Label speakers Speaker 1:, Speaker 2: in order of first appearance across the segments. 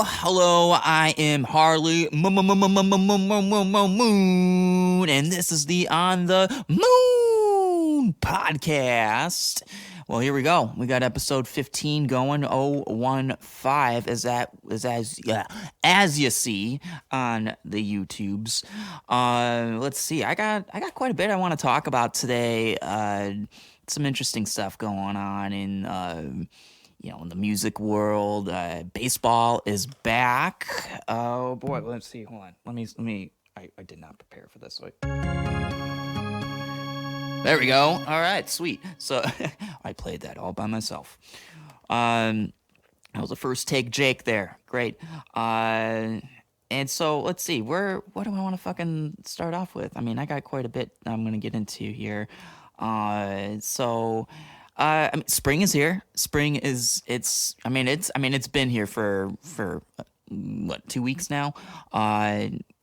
Speaker 1: Hello, I am Harley Moon, and this is the On the Moon podcast. Well, here we go. We got episode 15 going, 015, as you see on the YouTubes. Let's see. I got quite a bit I want to talk about today. Some interesting stuff going on in in the music world. Baseball is back. Oh boy, let's see. Hold on. Let me. I did not prepare for this. Wait. There we go. All right, sweet. So I played that all by myself. That was a first take, Jake. There, great. And so let's see. What do I want to fucking start off with? I mean, I got quite a bit I'm gonna get into here. Spring is here. Spring is it's been here for what, 2 weeks now.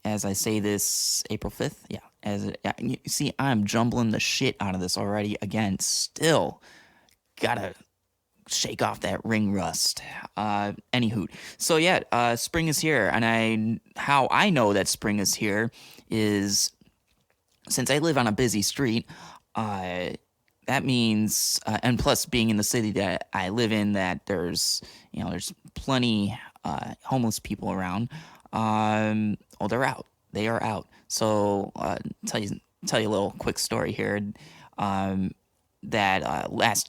Speaker 1: As I say this, April 5th. Yeah. You see, I'm jumbling the shit out of this already. Again, still gotta shake off that ring rust. Anywho, so yeah, spring is here, and how I know that spring is here is since I live on a busy street. That means, and plus being in the city that I live in, that there's plenty homeless people around. They're out. They are out. So tell you a little quick story here. That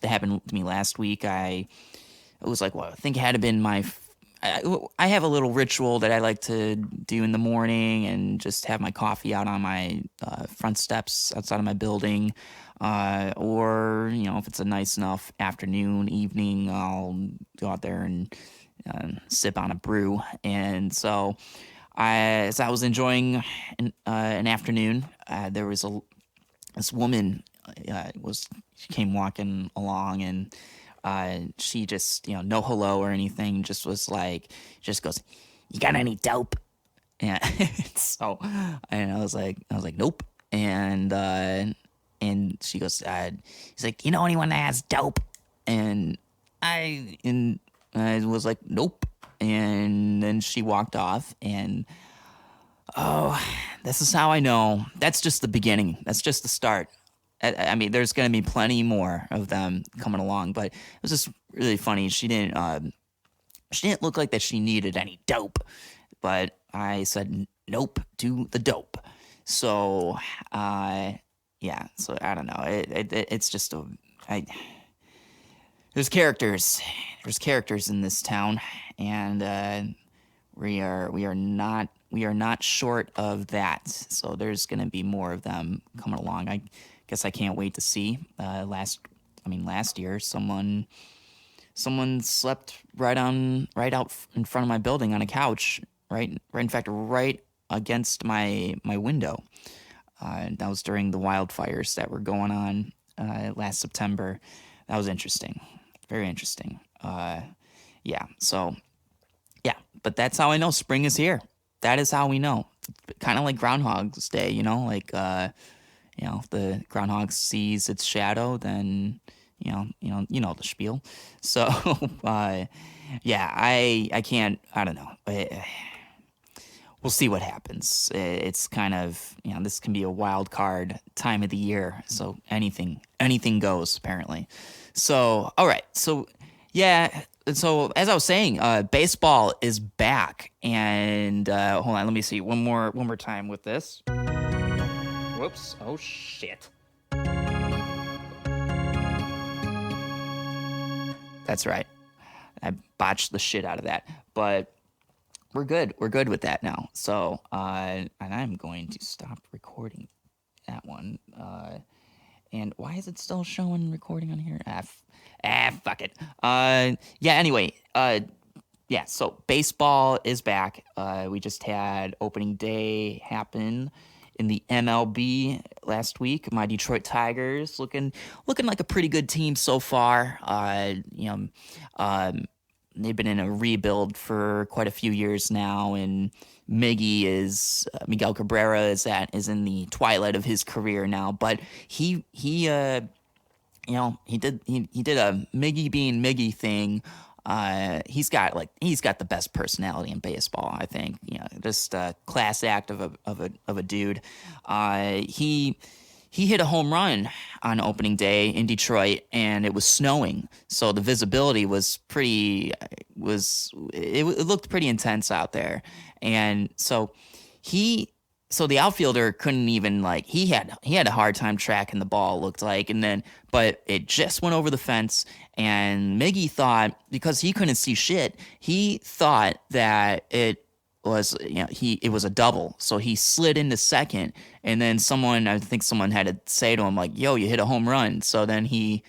Speaker 1: happened to me last week. I think it had been I have a little ritual that I like to do in the morning and just have my coffee out on my front steps outside of my building. Or if it's a nice enough afternoon, evening, I'll go out there and sip on a brew. And so as I was enjoying an afternoon, there was this woman she came walking along, and she just no hello or anything, just goes, "You got any dope?" And so I was like nope. And she goes, he's like, "You know anyone that has dope?" And I was like, "Nope." And then she walked off, and this is how I know. That's just the beginning. That's just the start. I mean, there's going to be plenty more of them coming along, but it was just really funny. She didn't look like that she needed any dope, but I said, "Nope, do the dope." So, yeah, so I don't know. It's just there's characters. There's characters in this town, and we are not short of that. So there's gonna be more of them coming along. I guess I can't wait to see. Last year, someone slept right out in front of my building on a couch, right against my window. That was during the wildfires that were going on last September. That was interesting. Very interesting. Yeah, so, yeah. But that's how I know spring is here. That is how we know. Kind of like Groundhog's Day, if the groundhog sees its shadow, then, the spiel. So, yeah, I can't, I don't know. We'll see what happens. It's kind of, this can be a wild card time of the year. So anything goes, apparently. So, all right. So, yeah. So as I was saying, baseball is back. And hold on, let me see one more time with this. Whoops. Oh, shit. That's right. I botched the shit out of that. But we're good. We're good with that now. So, and I'm going to stop recording that one. And why is it still showing recording on here? Fuck it. Yeah, anyway. Yeah, so baseball is back. We just had opening day happen in the MLB last week. My Detroit Tigers looking like a pretty good team so far. They've been in a rebuild for quite a few years now, and Miguel Cabrera is in the twilight of his career now. But he did a Miggy being Miggy thing He's got the best personality in baseball. I think, just a class act of a dude. He hit a home run on opening day in Detroit, and it was snowing, so the visibility was it looked pretty intense out there, and he so the outfielder couldn't even, he had a hard time tracking the ball, it looked like, and then but it just went over the fence, and Miggy thought, because he couldn't see shit, he thought that it was a double, so he slid into second, and then I think someone had to say to him, like, "Yo, you hit a home run." So he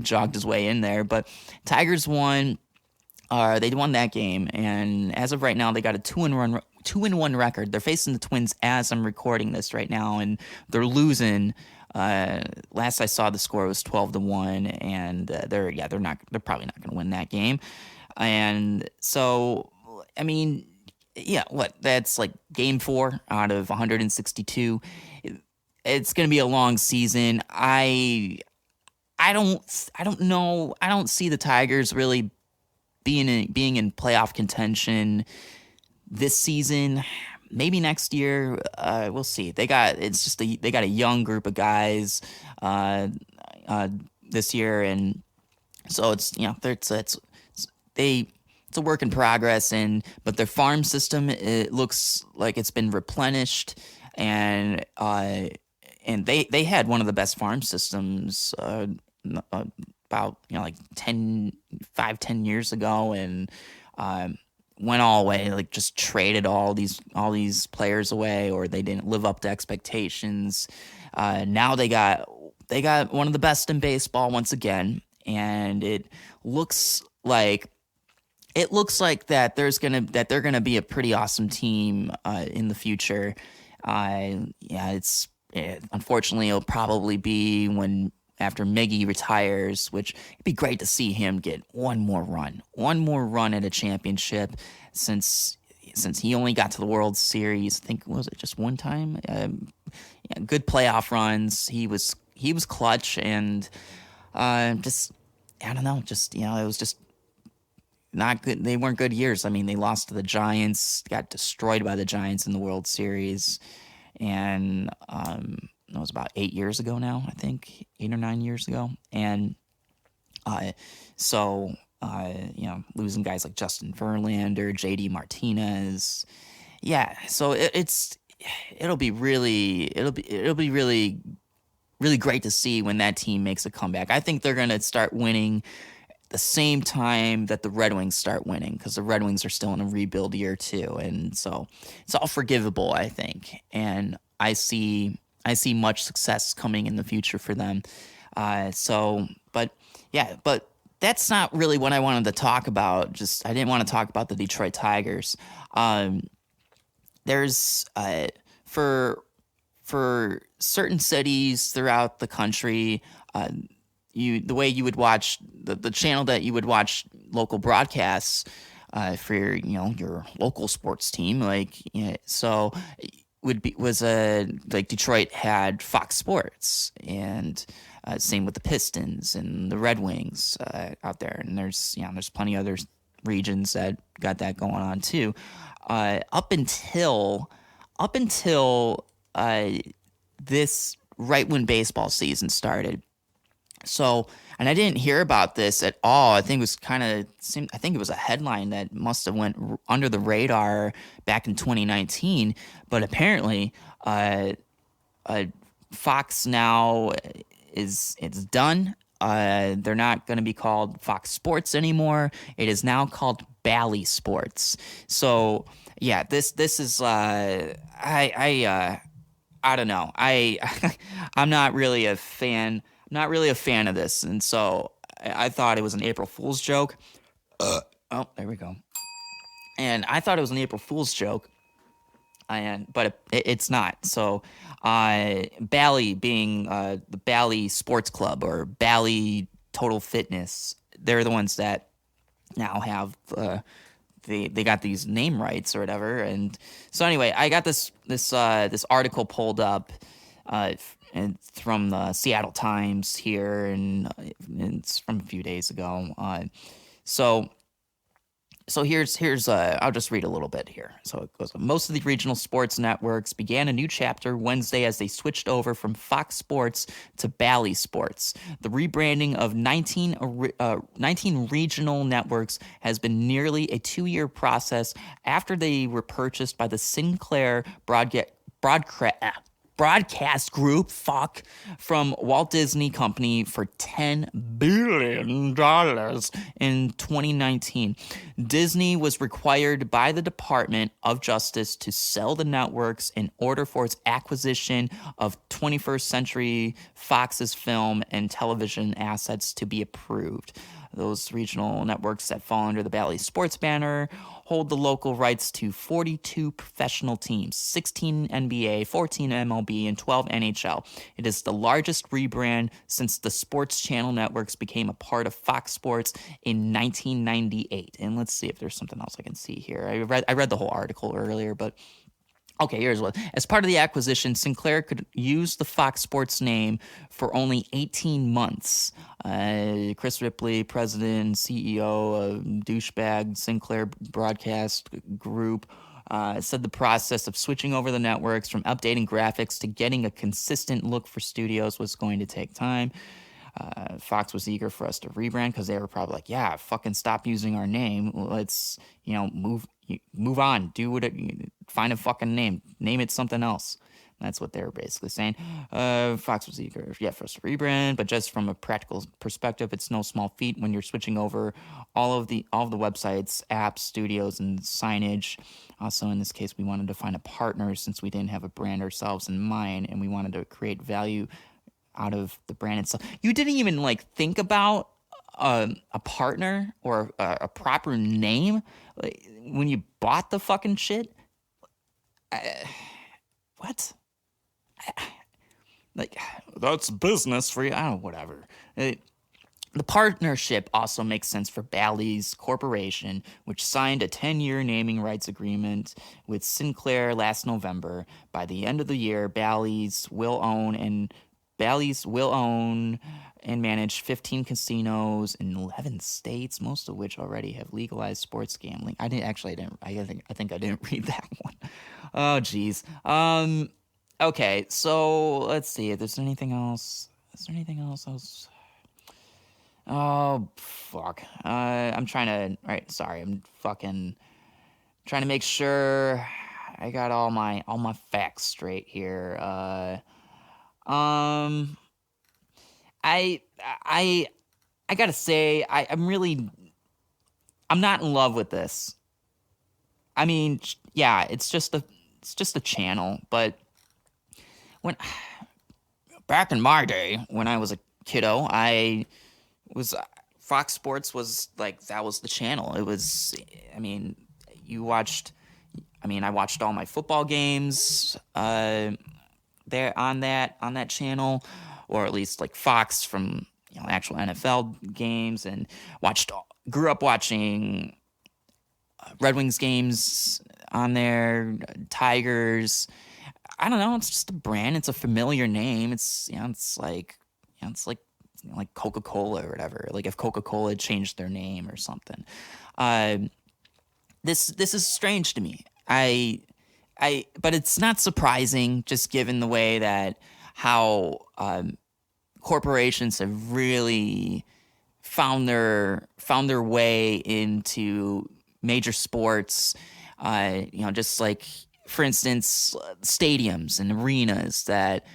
Speaker 1: jogged his way in there. But Tigers won. They won that game, and as of right now, they got a 2-1 record. They're facing the Twins as I'm recording this right now, and they're losing. Last I saw, the score was 12-1, and they're probably not going to win that game. And so, I mean, yeah, that's like game 4 out of 162. It's going to be a long season. I don't know. I don't see the Tigers really being in playoff contention this season. Maybe next year. We'll see. They got a young group of guys this year, and so it's a work in progress, but their farm system, it looks like it's been replenished, and they had one of the best farm systems about 10 years ago, and went all away, like just traded all these players away, or they didn't live up to expectations. Now they got one of the best in baseball once again, and it looks like that they're gonna be a pretty awesome team in the future. Unfortunately, it'll probably be after Miggy retires, which it'd be great to see him get one more run at a championship, since he only got to the World Series, I think, was it just one time? Good playoff runs. He was clutch, and just, I don't know, just, it was just not good. They weren't good years. I mean, they lost to the Giants, got destroyed by the Giants in the World Series, and that was about 8 years ago now, I think, 8 or 9 years ago. And losing guys like Justin Verlander, JD Martinez. Yeah, so it'll be really really great to see when that team makes a comeback. I think they're going to start winning the same time that the Red Wings start winning, because the Red Wings are still in a rebuild year too, and so it's all forgivable, I think. And I see much success coming in the future for them. But that's not really what I wanted to talk about. I didn't want to talk about the Detroit Tigers. There's for certain cities throughout the country, the way you would watch the channel that you would watch local broadcasts for your local sports team, like Detroit had Fox Sports, and same with the Pistons and the Red Wings out there, and there's plenty of other regions that got that going on too. Up until this right when baseball season started. So, and I didn't hear about this at all. I think it was a headline that must have went under the radar back in 2019. But apparently, Fox now it's done. They're not going to be called Fox Sports anymore. It is now called Bally Sports. So yeah, this is I don't know. I'm not really a fan. Not really a fan of this, and so I thought it was an April Fool's joke. Oh, there we go. And I thought it was an April Fool's joke, but it's not. So, Bally being the Bally Sports Club or Bally Total Fitness, they're the ones that now have they got these name rights or whatever. And so anyway, I got this article pulled up it's from the Seattle Times here, and it's from a few days ago. So here's I'll just read a little bit here. So it goes, most of the regional sports networks began a new chapter Wednesday as they switched over from Fox Sports to Bally Sports. The rebranding of 19 regional networks has been nearly a 2-year process after they were purchased by the Sinclair broadcast group from Walt Disney Company for $10 billion in 2019. Disney was required by the Department of Justice to sell the networks in order for its acquisition of 21st Century Fox's film and television assets to be approved. Those regional networks that fall under the Bally Sports banner hold the local rights to 42 professional teams, 16 NBA, 14 MLB, and 12 NHL. It is the largest rebrand since the Sports Channel networks became a part of Fox Sports in 1998. And let's see if there's something else I can see here. I read the whole article earlier, but okay, here's what. As part of the acquisition, Sinclair could use the Fox Sports name for only 18 months. Chris Ripley, president and CEO of douchebag Sinclair Broadcast Group, said the process of switching over the networks from updating graphics to getting a consistent look for studios was going to take time. Fox was eager for us to rebrand because they were probably like, yeah, fucking stop using our name. Let's, move on. Find a fucking name. Name it something else. That's what they were basically saying. Fox was eager, for us to rebrand, but just from a practical perspective, it's no small feat when you're switching over all of the websites, apps, studios, and signage. Also, in this case, we wanted to find a partner since we didn't have a brand ourselves in mind, and we wanted to create value out of the brand itself. You didn't even think about a partner or a proper name when you bought the fucking shit. What? That's business for you. I don't know, whatever. The partnership also makes sense for Bally's Corporation, which signed a 10-year naming rights agreement with Sinclair last November. By the end of the year, Bally's will own and manage 15 casinos in 11 states, most of which already have legalized sports gambling. I think I didn't read that one. Oh, geez. Okay, so let's see if there's anything else. Is there anything else? Oh, fuck. I'm fucking trying to make sure I got all my facts straight here. I gotta say, I'm not in love with this. I mean, yeah, it's just a channel, but back in my day, when I was a kiddo, Fox Sports was that was the channel. It was, I watched all my football games, there on that channel, or at least Fox from actual NFL games, and grew up watching Red Wings games on there, Tigers. I don't know. It's just a brand. It's a familiar name. It's like Coca-Cola or whatever. If Coca-Cola changed their name or something. This is strange to me. But it's not surprising, just given the way that how corporations have really found their way into major sports. Just for instance, stadiums and arenas that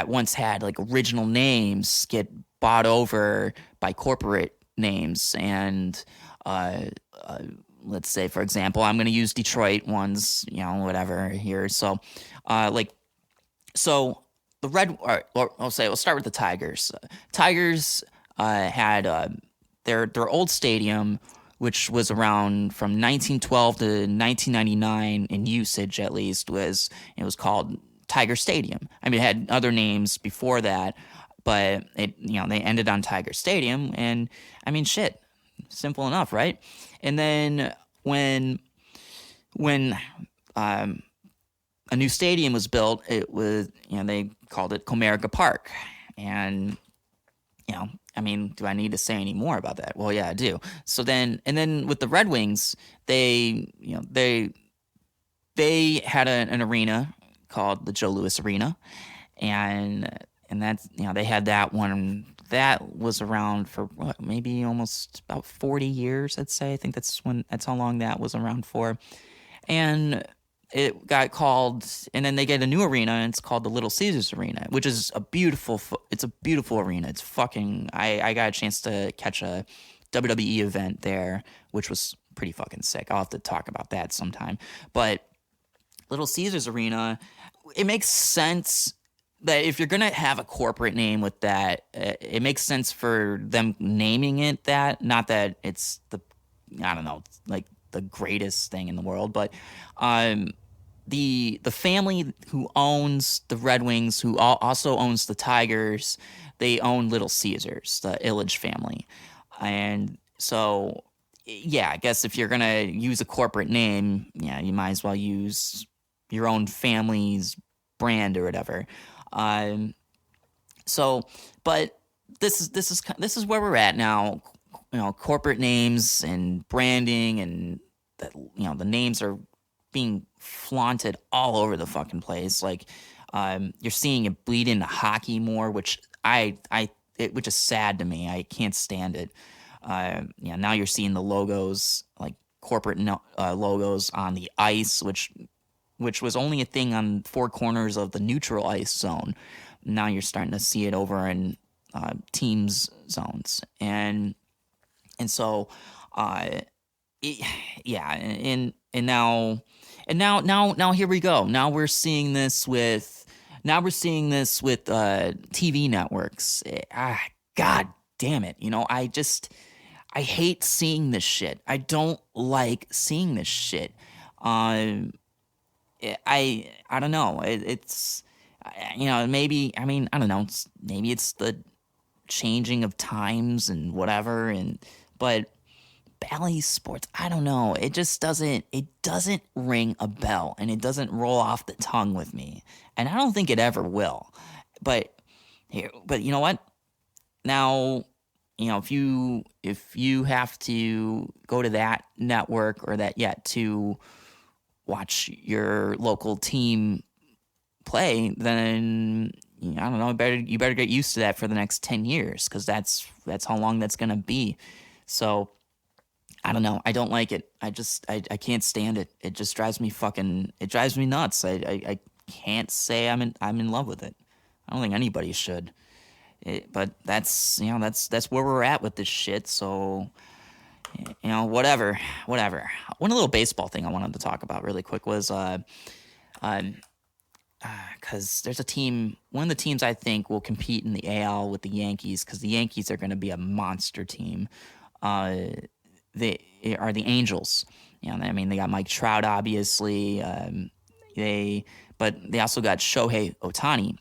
Speaker 1: once had original names get bought over by corporate names. And let's say, for example, I'm going to use Detroit ones, whatever here. So so the we'll start with the Tigers. Tigers had their old stadium, which was around from 1912 to 1999 in usage, at least, it was called Tiger Stadium. I mean, it had other names before that, but they ended on Tiger Stadium, and I mean, shit, simple enough, right? And then when a new stadium was built. It was, they called it Comerica Park, and I mean, do I need to say any more about that? Well, yeah, I do. So then with the Red Wings, they had an arena called the Joe Louis Arena, and that's, they had that one that was around for what, maybe almost about 40 years, I'd say. I think that's how long that was around for. And it got called, and then they get a new arena, and it's called the Little Caesars Arena, which is it's a beautiful arena. It's fucking, I got a chance to catch a WWE event there, which was pretty fucking sick. I'll have to talk about that sometime. But Little Caesars Arena, it makes sense that if you're going to have a corporate name with that, it makes sense for them naming it that. Not that it's I don't know, like the greatest thing in the world, but the family who owns the Red Wings, who also owns the Tigers, they own Little Caesars, the Ilitch family. And so, yeah, I guess if you're going to use a corporate name, yeah, you might as well use your own family's brand or whatever. But this is where we're at now. Corporate names and branding, and the names are being flaunted all over the fucking place. Like, you're seeing it bleed into hockey more, which which is sad to me. I can't stand it. Now you're seeing the logos, like corporate logos on the ice, which was only a thing on four corners of the neutral ice zone. Now you're starting to see it over in teams zones, and so, now here we go. Now we're seeing this with TV networks. God damn it! I hate seeing this shit. I don't like seeing this shit. I don't know. It's maybe, I mean, I don't know. Maybe it's the changing of times and whatever, but Bally Sports, I don't know. It just doesn't ring a bell, and it doesn't roll off the tongue with me, and I don't think it ever will. But you know what? Now, if you have to go to that network or to watch your local team play, then I don't know. You better get used to that for the next 10 years, because that's how long that's gonna be. So I don't know. I don't like it. I can't stand it. It just drives me nuts. I can't say I'm in love with it. I don't think anybody should. But that's where we're at with this shit. So whatever. One little baseball thing I wanted to talk about really quick was because there's a team, one of the teams I think will compete in the AL with the Yankees, because the Yankees are going to be a monster team. They are the Angels. I mean, they got Mike Trout, obviously. But they also got Shohei Ohtani,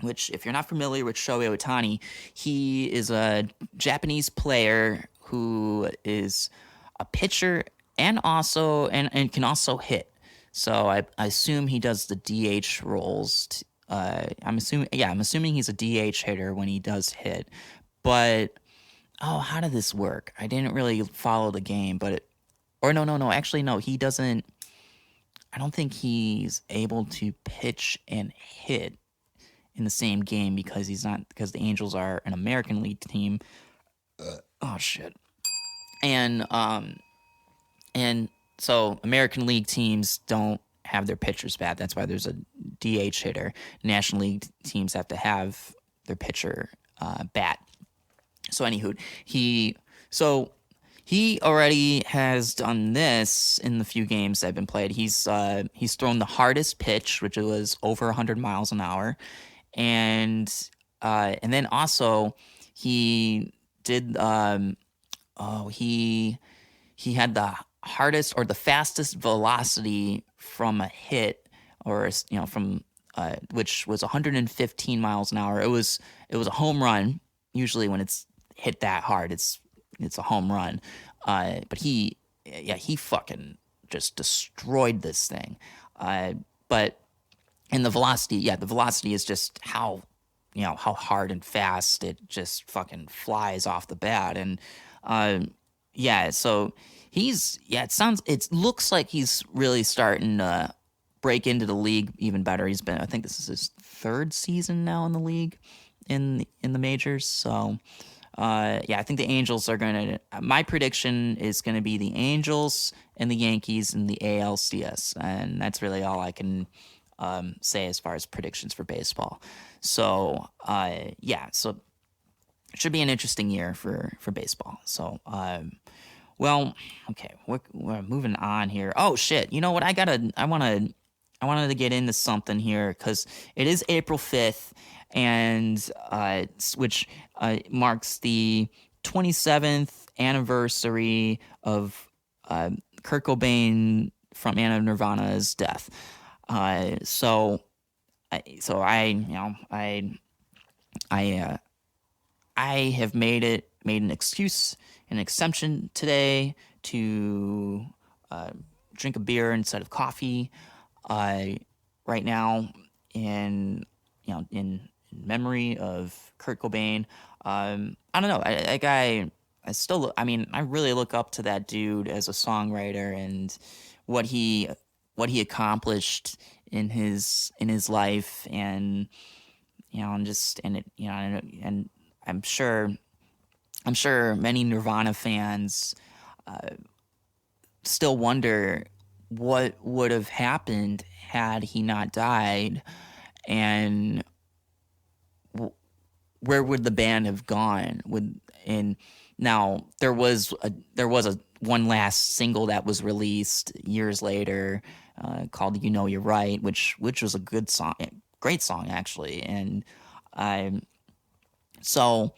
Speaker 1: which, if you're not familiar with Shohei Ohtani, he is a Japanese player who is a pitcher and can also hit. So I assume he does the DH roles. I'm assuming he's a DH hitter when he does hit. But how did this work? I didn't really follow the game, actually no, he doesn't. I don't think he's able to pitch and hit in the same game, because the Angels are an American League team. Oh shit. And so American League teams don't have their pitchers bat. That's why there's a DH hitter. National League teams have to have their pitcher bat. So anywho, he already has done this in the few games that have been played. He's thrown the hardest pitch, which was over 100 miles an hour, and then also he did he had the hardest or the fastest velocity from a hit, or from which was 115 miles an hour. It was a home run. Usually when it's hit that hard, it's a home run. But he fucking just destroyed this thing. But And the velocity is just how, how hard and fast it just fucking flies off the bat. And yeah, so it looks like he's really starting to break into the league even better. I think this is his third season now in the league, in the majors. So yeah, I think the Angels are going to. My prediction is going to be the Angels and the Yankees in the ALCS, and that's really all I can say as far as predictions for baseball. So yeah, so it should be an interesting year for baseball. So well, okay, we're moving on here. Oh shit, you know what? I wanted to get into something here because it is April 5th, and which marks the 27th anniversary of Kurt Cobain, frontman of Nirvana's death. So I have made an excuse, an exemption today to drink a beer instead of coffee. Right now, in memory of Kurt Cobain. I don't know. I still. I mean, I really look up to that dude as a songwriter and what he accomplished in his life, and and just and it and I'm sure many Nirvana fans still wonder what would have happened had he not died, and where would the band have gone? And now there was a one last single that was released years later called "You Know You're Right," which was a good song, great song actually, and so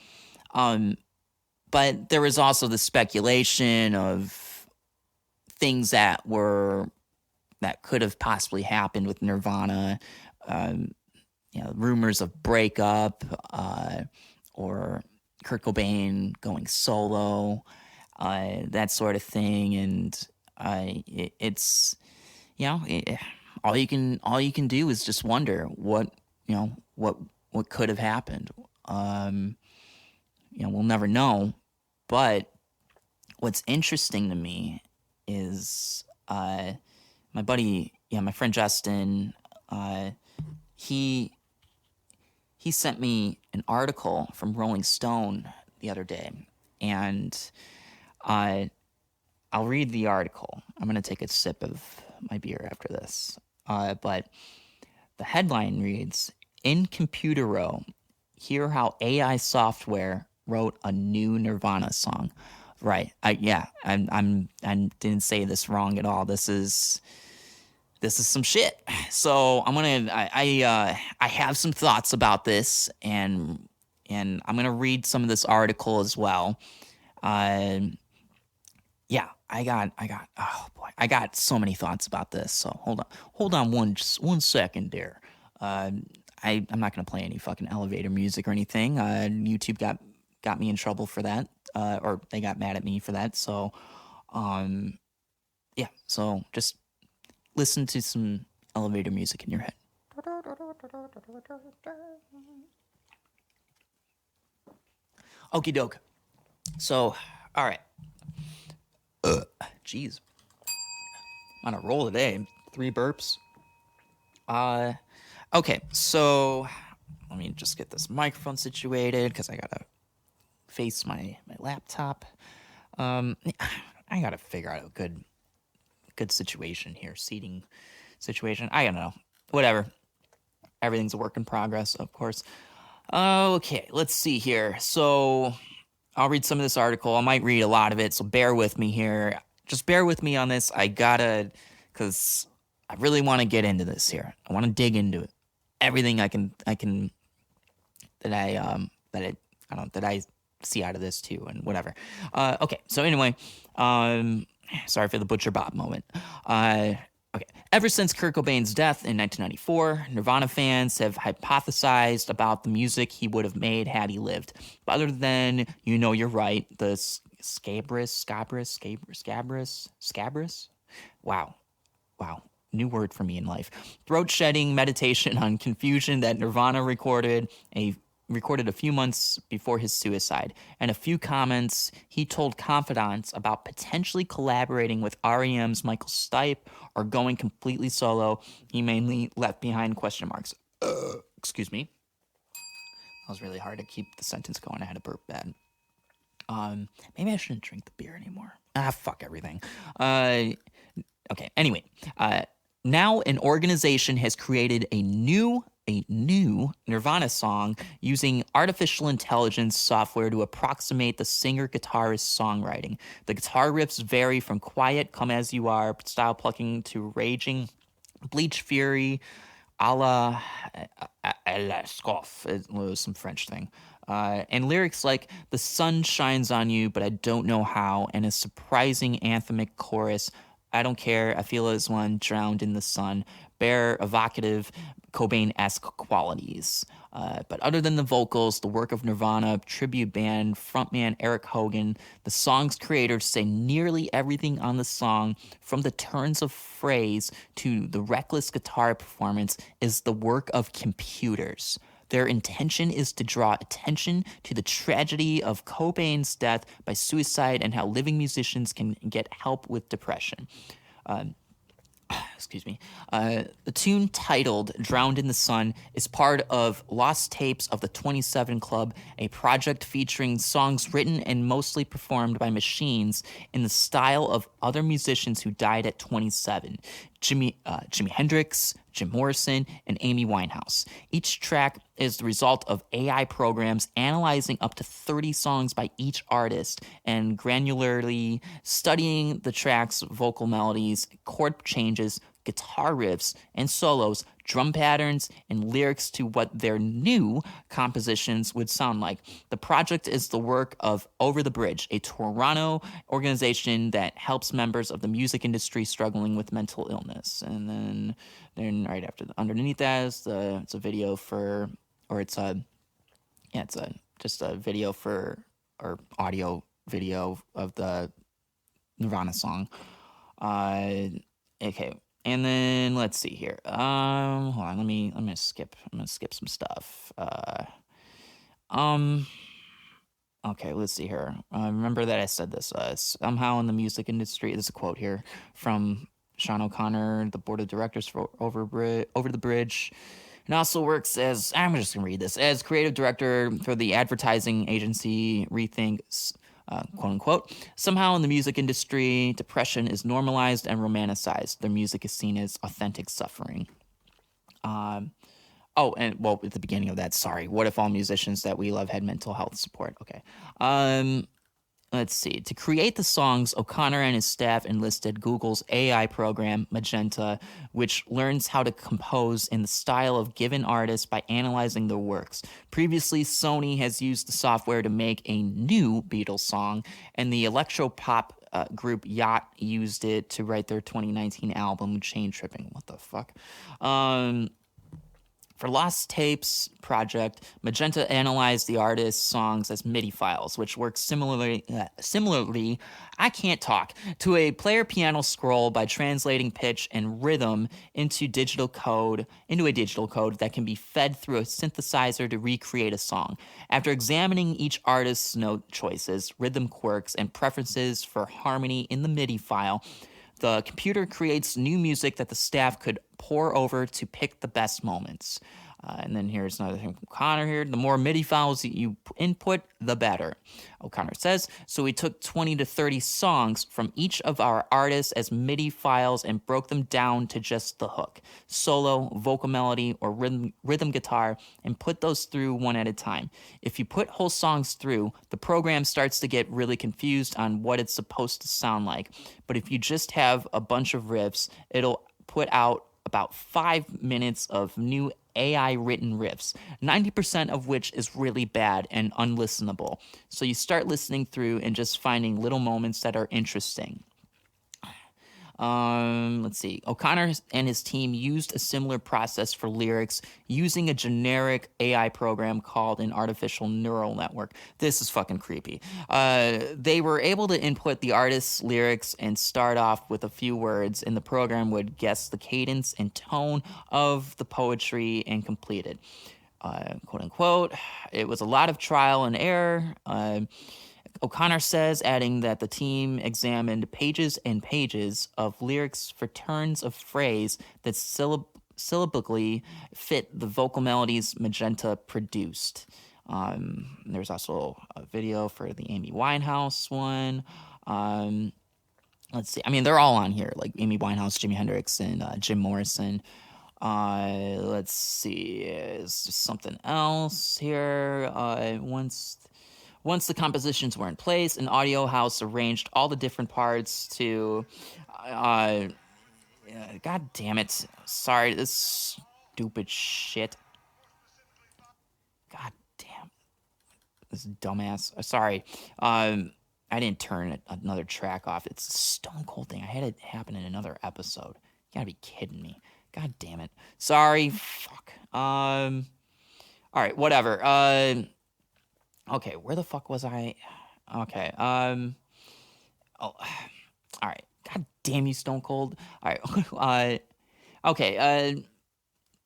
Speaker 1: but there was also the speculation of things that could have possibly happened with Nirvana. Rumors of breakup, or Kurt Cobain going solo, that sort of thing, and it's all you can do is just wonder what could have happened. We'll never know, but what's interesting to me is my buddy, my friend Justin, he sent me an article from Rolling Stone the other day, and I'll read the article. I'm going to take a sip of my beer after this. But the headline reads, "In Computer Row, hear how AI software wrote a new Nirvana song." Right. I didn't say this wrong at all. This is some shit. So I have some thoughts about this, and I'm gonna read some of this article as well. I got so many thoughts about this. So hold on one second there. I'm not gonna play any fucking elevator music or anything. YouTube got me in trouble for that, or they got mad at me for that. So, so just listen to some elevator music in your head. Okie doke. So, all right. Jeez. I'm on a roll today. 3 burps. Okay, so let me just get this microphone situated because I gotta face my laptop. I gotta figure out a good situation here, seating situation. I don't know. Whatever. Everything's a work in progress, of course. Okay, let's see here. So I'll read some of this article. I might read a lot of it, so bear with me here. Just bear with me on this. Because I really want to get into this here. I want to dig into it. Everything I can that I see out of this too, and whatever. Okay, so anyway, sorry for the Butcher Bob moment. Okay. Ever since Kurt Cobain's death in 1994, Nirvana fans have hypothesized about the music he would have made had he lived. But other than You Know You're Right, the Scabrous. Wow. new word for me in life. Throat shedding meditation on confusion that Nirvana recorded a few months before his suicide, and a few comments he told confidants about potentially collaborating with REM's Michael Stipe or going completely solo. He mainly left behind question marks. Excuse me. That was really hard to keep the sentence going. I had to burp bad. Maybe I shouldn't drink the beer anymore. Fuck everything. Okay, anyway. Now an organization has created a new Nirvana song using artificial intelligence software to approximate the singer-guitarist songwriting. The guitar riffs vary from quiet, come as you are, style plucking to raging, bleach fury, a la Scoff. It was some French thing. And lyrics like "The sun shines on you, but I don't know how," and a surprising anthemic chorus, "I don't care, I feel as one drowned in the sun," bear evocative Cobain-esque qualities. But other than the vocals, the work of Nirvana tribute band frontman Eric Hogan, the song's creators say nearly everything on the song, from the turns of phrase to the reckless guitar performance, is the work of computers. Their intention is to draw attention to the tragedy of Cobain's death by suicide and how living musicians can get help with depression. Excuse me. The tune titled "Drowned in the Sun" is part of Lost Tapes of the 27 Club, a project featuring songs written and mostly performed by machines in the style of other musicians who died at 27. Jimi Hendrix, Jim Morrison, and Amy Winehouse. Each track is the result of AI programs analyzing up to 30 songs by each artist and granularly studying the track's vocal melodies, chord changes, guitar riffs, and solos, drum patterns, and lyrics to what their new compositions would sound like. The project is the work of Over the Bridge, a Toronto organization that helps members of the music industry struggling with mental illness. And then right after, underneath that is it's a video for, or it's a, yeah, it's just a video for, or audio video of the Nirvana song. Okay. And then let's see here. Hold on, I'm gonna skip some stuff. Okay, let's see here. Remember that I said this. Somehow in the music industry, there's a quote here from Sean O'Connor, the board of directors for Over the Bridge. And also works as, I'm just gonna read this, as creative director for the advertising agency Rethink. Quote unquote, somehow in the music industry, depression is normalized and romanticized. Their music is seen as authentic suffering. And well, at the beginning of that, sorry. What if all musicians that we love had mental health support? Okay. Let's see. To create the songs, O'Connor and his staff enlisted Google's AI program, Magenta, which learns how to compose in the style of given artists by analyzing their works. Previously, Sony has used the software to make a new Beatles song, and the electro-pop group Yacht used it to write their 2019 album, Chain Tripping. What the fuck? For Lost Tapes project, Magenta analyzed the artist's songs as MIDI files, which works similarly, I can't talk, to a player piano scroll by translating pitch and rhythm into a digital code that can be fed through a synthesizer to recreate a song. After examining each artist's note choices, rhythm quirks, and preferences for harmony in the MIDI file, the computer creates new music that the staff could pour over to pick the best moments. And then here's another thing from O'Connor here. The more MIDI files that you input, the better. O'Connor says, so we took 20 to 30 songs from each of our artists as MIDI files and broke them down to just the hook, solo, vocal melody, or rhythm guitar, and put those through one at a time. If you put whole songs through, the program starts to get really confused on what it's supposed to sound like. But if you just have a bunch of riffs, it'll put out about 5 minutes of new AI written riffs, 90% of which is really bad and unlistenable. So you start listening through and just finding little moments that are interesting. Let's see. O'Connor and his team used a similar process for lyrics using a generic AI program called an artificial neural network. This is fucking creepy. They were able to input the artist's lyrics and start off with a few words, and the program would guess the cadence and tone of the poetry and complete it. Quote unquote. It was a lot of trial and error. O'Connor says, adding that the team examined pages and pages of lyrics for turns of phrase that syllabically fit the vocal melodies Magenta produced. There's also a video for the Amy Winehouse one. Let's see. I mean, they're all on here, like Amy Winehouse, Jimi Hendrix, and Jim Morrison. Let's see. Is something else here? Once the compositions were in place, an audio house arranged all the different parts to. God damn it! Sorry, this stupid shit. God damn, this dumbass. Sorry. I didn't turn another track off. It's a Stone Cold thing. I had it happen in another episode. You gotta be kidding me. God damn it. Sorry. Fuck. All right. Whatever. Okay. Where the fuck was I? Okay. Oh. All right. God damn you, Stone Cold. All right. Okay.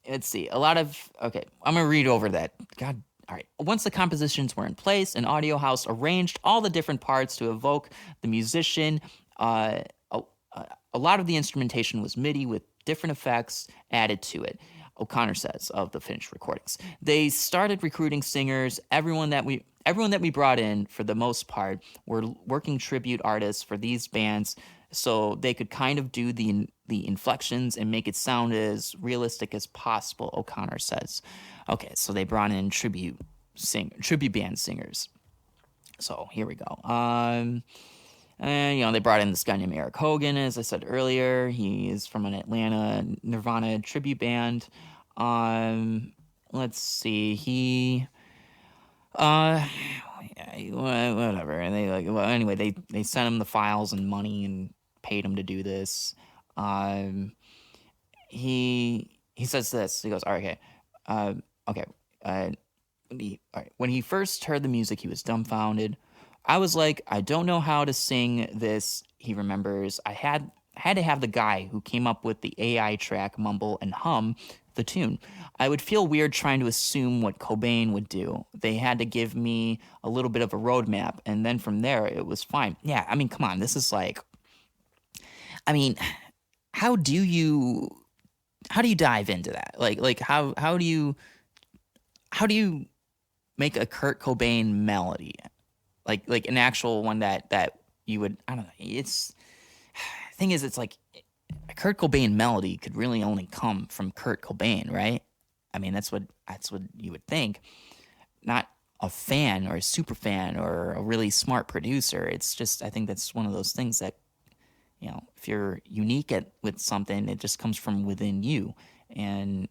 Speaker 1: Let's see. Okay. I'm gonna read over that. God. All right. Once the compositions were in place, an audio house arranged all the different parts to evoke the musician. A lot of the instrumentation was MIDI with different effects added to it. O'Connor says of the finished recordings. They started recruiting singers. Everyone that we brought in, for the most part, were working tribute artists for these bands, so they could kind of do the inflections and make it sound as realistic as possible. O'Connor says. Okay, so they brought in tribute band singers. So here we go. And, they brought in this guy named Eric Hogan, as I said earlier. He is from an Atlanta Nirvana tribute band. Let's see. Whatever. And they sent him the files and money and paid him to do this. He says this. He goes, all right, okay. All right. When he first heard the music, he was dumbfounded. I was like, I don't know how to sing this. He remembers. I had to have the guy who came up with the AI track mumble and hum the tune. I would feel weird trying to assume what Cobain would do. They had to give me a little bit of a roadmap, and then from there, it was fine. Yeah, I mean, come on. This is like, I mean, how do you dive into that? Like how do you make a Kurt Cobain melody? Like an actual one that you would, I don't know. It's thing is, it's like a Kurt Cobain melody could really only come from Kurt Cobain, right? I mean, that's what you would think. Not a fan or a super fan or a really smart producer. It's just, I think that's one of those things that, if you're unique with something, it just comes from within you, and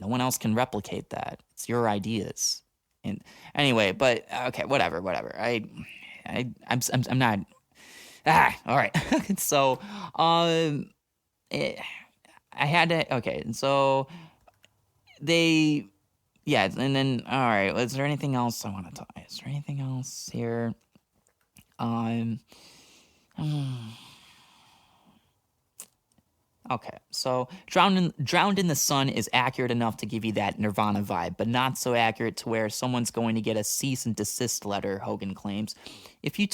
Speaker 1: no one else can replicate that. It's your ideas. And anyway, but okay, whatever. I'm not. All right. So, I had to. Okay, and so they, yeah, and then all right. Is there anything else I want to talk? Is there anything else here? Okay, so Drowned in the Sun is accurate enough to give you that Nirvana vibe, but not so accurate to where someone's going to get a cease and desist letter, Hogan claims. If you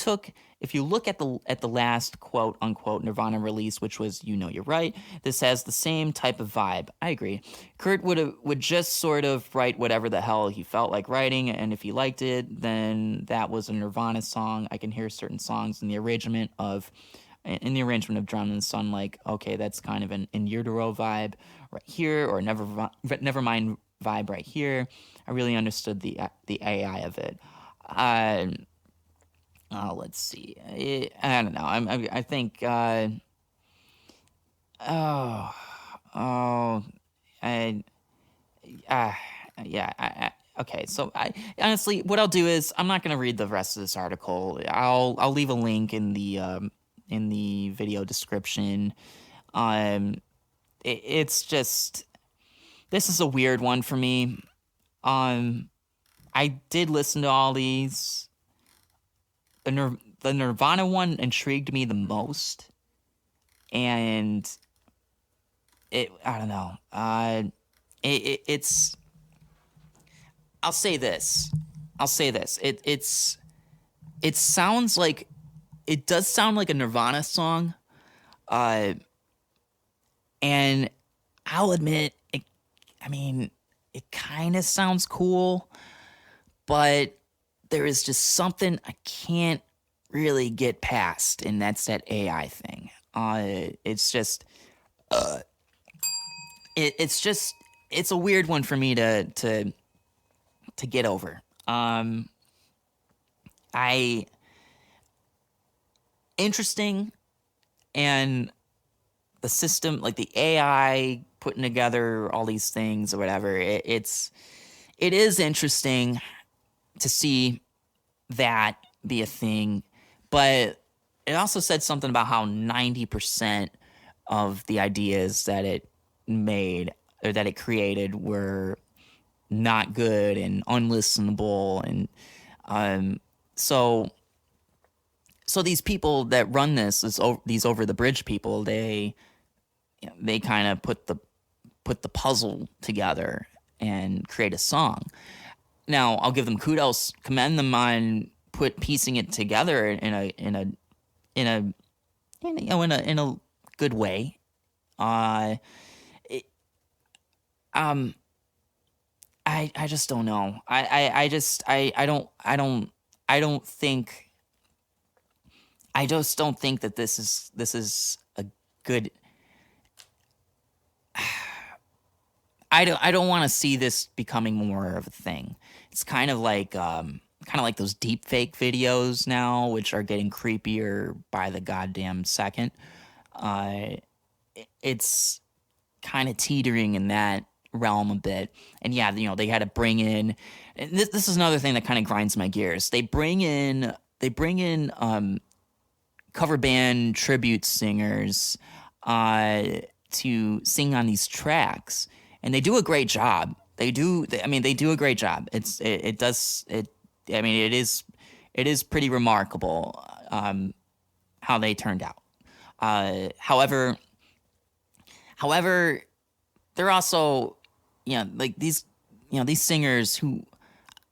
Speaker 1: look at the last quote unquote Nirvana release, which was You Know You're Right, this has the same type of vibe. I agree. Kurt would just sort of write whatever the hell he felt like writing, and if he liked it, then that was a Nirvana song. I can hear certain songs in the arrangement of Drowned in the Sun, like, okay, that's kind of an In Utero vibe right here, or Nevermind vibe right here. I really understood the AI of it. Let's see. I don't know. I think. Okay. So honestly, what I'll do is I'm not going to read the rest of this article. I'll leave a link in the in the video description. It's just, this is a weird one for me. I did listen to all these. The Nirvana one intrigued me the most, and I don't know. It's. I'll say this. It sounds like, it does sound like a Nirvana song, and I'll admit, it kind of sounds cool, but there is just something I can't really get past, and that's that AI thing. It's just, it's a weird one for me to get over. Interesting, and the system, like the AI putting together all these things or whatever, it is interesting to see that be a thing, but it also said something about how 90% of the ideas that it made or that it created were not good and unlistenable, and so these people that run these over the bridge people, they kind of put the puzzle together and create a song. Now, I'll give them kudos, commend them on piecing it together in a good way. I just don't know. I just don't think that this is a good. I don't want to see this becoming more of a thing. It's kind of like those deep fake videos now, which are getting creepier by the goddamn second. It's kind of teetering in that realm a bit. And yeah, they had to bring in, and this is another thing that kind of grinds my gears. They bring in cover band tribute singers to sing on these tracks, and they do a great job. They do a great job. It is pretty remarkable how they turned out. However, they're also, like these singers who,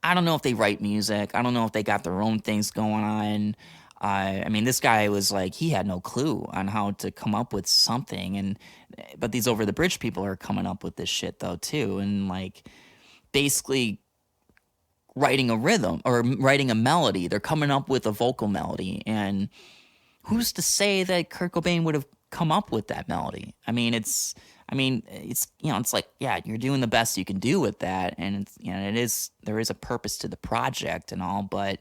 Speaker 1: I don't know if they write music. I don't know if they got their own things going on. This guy was like, he had no clue on how to come up with something, but these over the bridge people are coming up with this shit though too, and like basically writing a rhythm or writing a melody. They're coming up with a vocal melody, and who's to say that Kurt Cobain would have come up with that melody? It's like, yeah, you're doing the best you can do with that, and there is a purpose to the project and all, but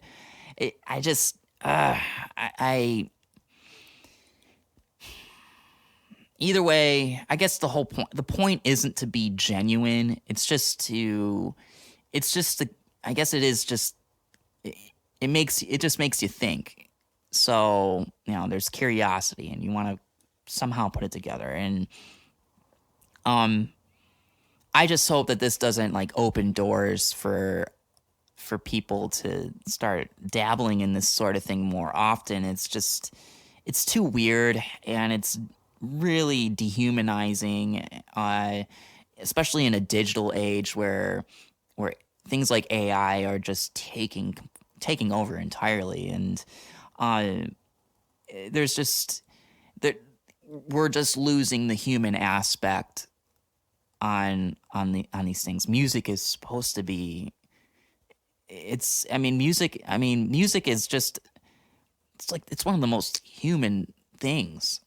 Speaker 1: either way, I guess the point isn't to be genuine. It just makes you think. So, there's curiosity, and you want to somehow put it together. And I just hope that this doesn't like open doors for people to start dabbling in this sort of thing more often. It's too weird, and it's really dehumanizing, especially in a digital age where things like AI are just taking over entirely, and we're just losing the human aspect on these things. Music is supposed to be. Music is just. It's one of the most human things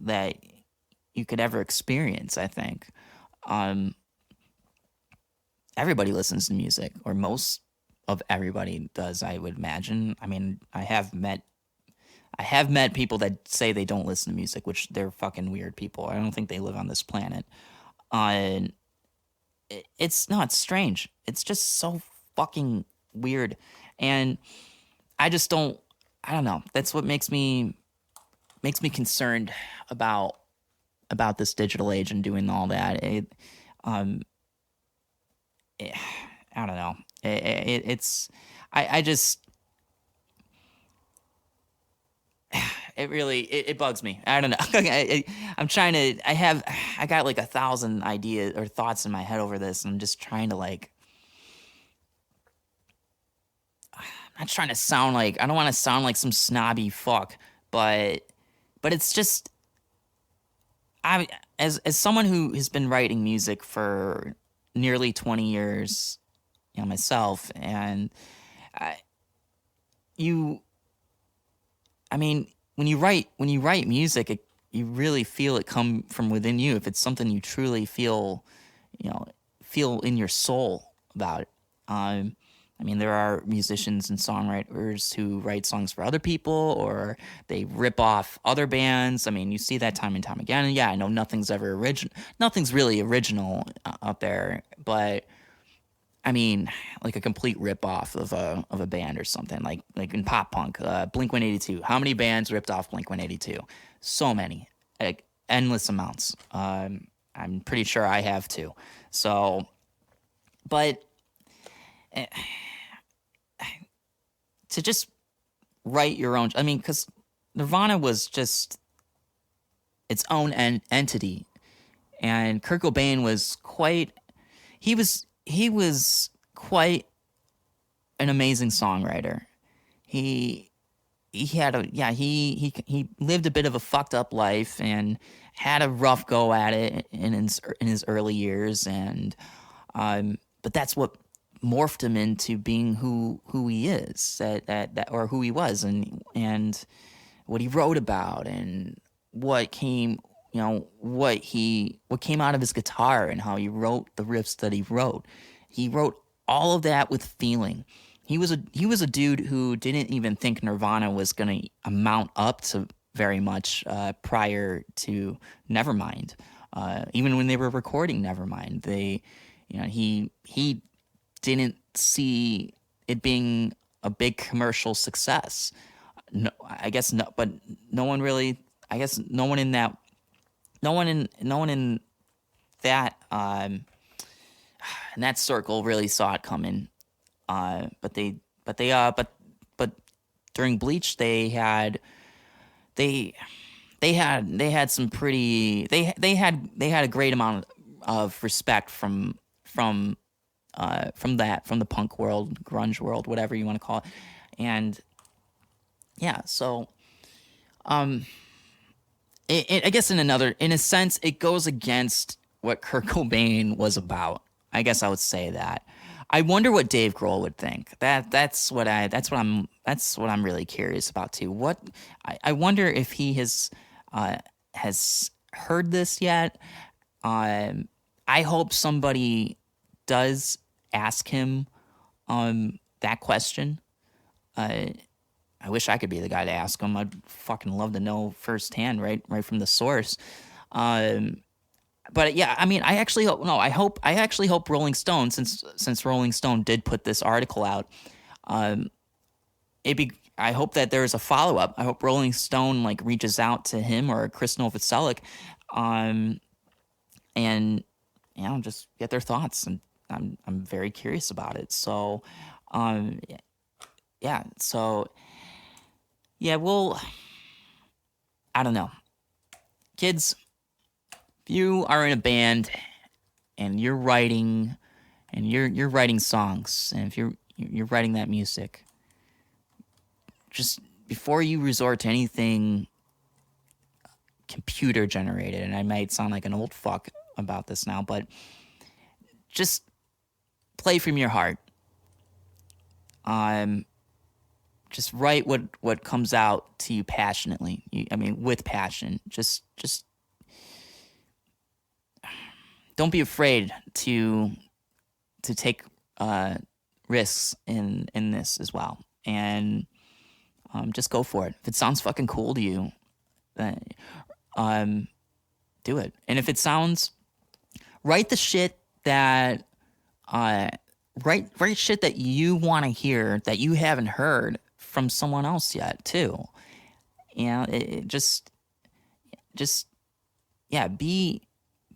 Speaker 1: that you could ever experience, I think. Everybody listens to music, or most of everybody does, I would imagine. I have met people that say they don't listen to music, which they're fucking weird people. I don't think they live on this planet. It's strange. It's just so fucking weird. And I don't know. That's what makes me makes me concerned about this digital age and doing all that. Um, it, I don't know. It's I just it really it bugs me. I don't know. I'm trying to. I got like 1,000 ideas or thoughts in my head over this, and I'm just trying to like. I'm not trying to sound like I don't want to sound like some snobby fuck, but it's just I as someone who has been writing music for nearly 20 years, myself, and I, you I mean, when you write music, you really feel it come from within you. If it's something you truly feel, feel in your soul about it. I mean, there are musicians and songwriters who write songs for other people, or they rip off other bands. I mean, you see that time and time again. And yeah, I know nothing's really original out there, but I mean, like a complete rip-off of a band or something, like in pop punk, Blink-182. How many bands ripped off Blink-182? So many, like endless amounts. I'm pretty sure I have too. So, but to just write your own, I mean, because Nirvana was just its own entity, and Kurt Cobain was he was quite an amazing songwriter. He had he lived a bit of a fucked up life and had a rough go at it in his early years, and but that's what morphed him into being who he is, that or who he was, and what he wrote about, and what came what came out of his guitar, and how he wrote the riffs that he wrote. He wrote all of that with feeling. He was a dude who didn't even think Nirvana was going to amount up to very much prior to Nevermind. Even when they were recording Nevermind, he didn't see it being a big commercial success. No, I guess no, but no one really. I guess no one in that in that circle really saw it coming. But during Bleach they had some pretty they had a great amount of respect from the punk world, grunge world, whatever you want to call it, and yeah, so I guess in a sense, it goes against what Kurt Cobain was about. I guess I would say that. I wonder what Dave Grohl would think. That's what I'm really curious about too. I wonder if he has heard this yet. I hope somebody does ask him that question. I wish I could be the guy to ask him. I'd fucking love to know firsthand, right from the source. But yeah, I mean, I actually hope Rolling Stone, since Rolling Stone did put this article out, I hope that there is a follow up. I hope Rolling Stone reaches out to him or Chris Novoselic, and just get their thoughts. And I'm very curious about it. So, yeah. So. Yeah, well, I don't know. Kids, if you are in a band and you're writing songs, and if you're writing that music, just before you resort to anything computer generated, and I might sound like an old fuck about this now, but just play from your heart. Just write what comes out to you passionately. With passion. Just don't be afraid to take risks in this as well, and just go for it. If it sounds fucking cool to you, then do it. And if it sounds, write the shit that write shit that you want to hear that you haven't heard from someone else yet too. It just just yeah, be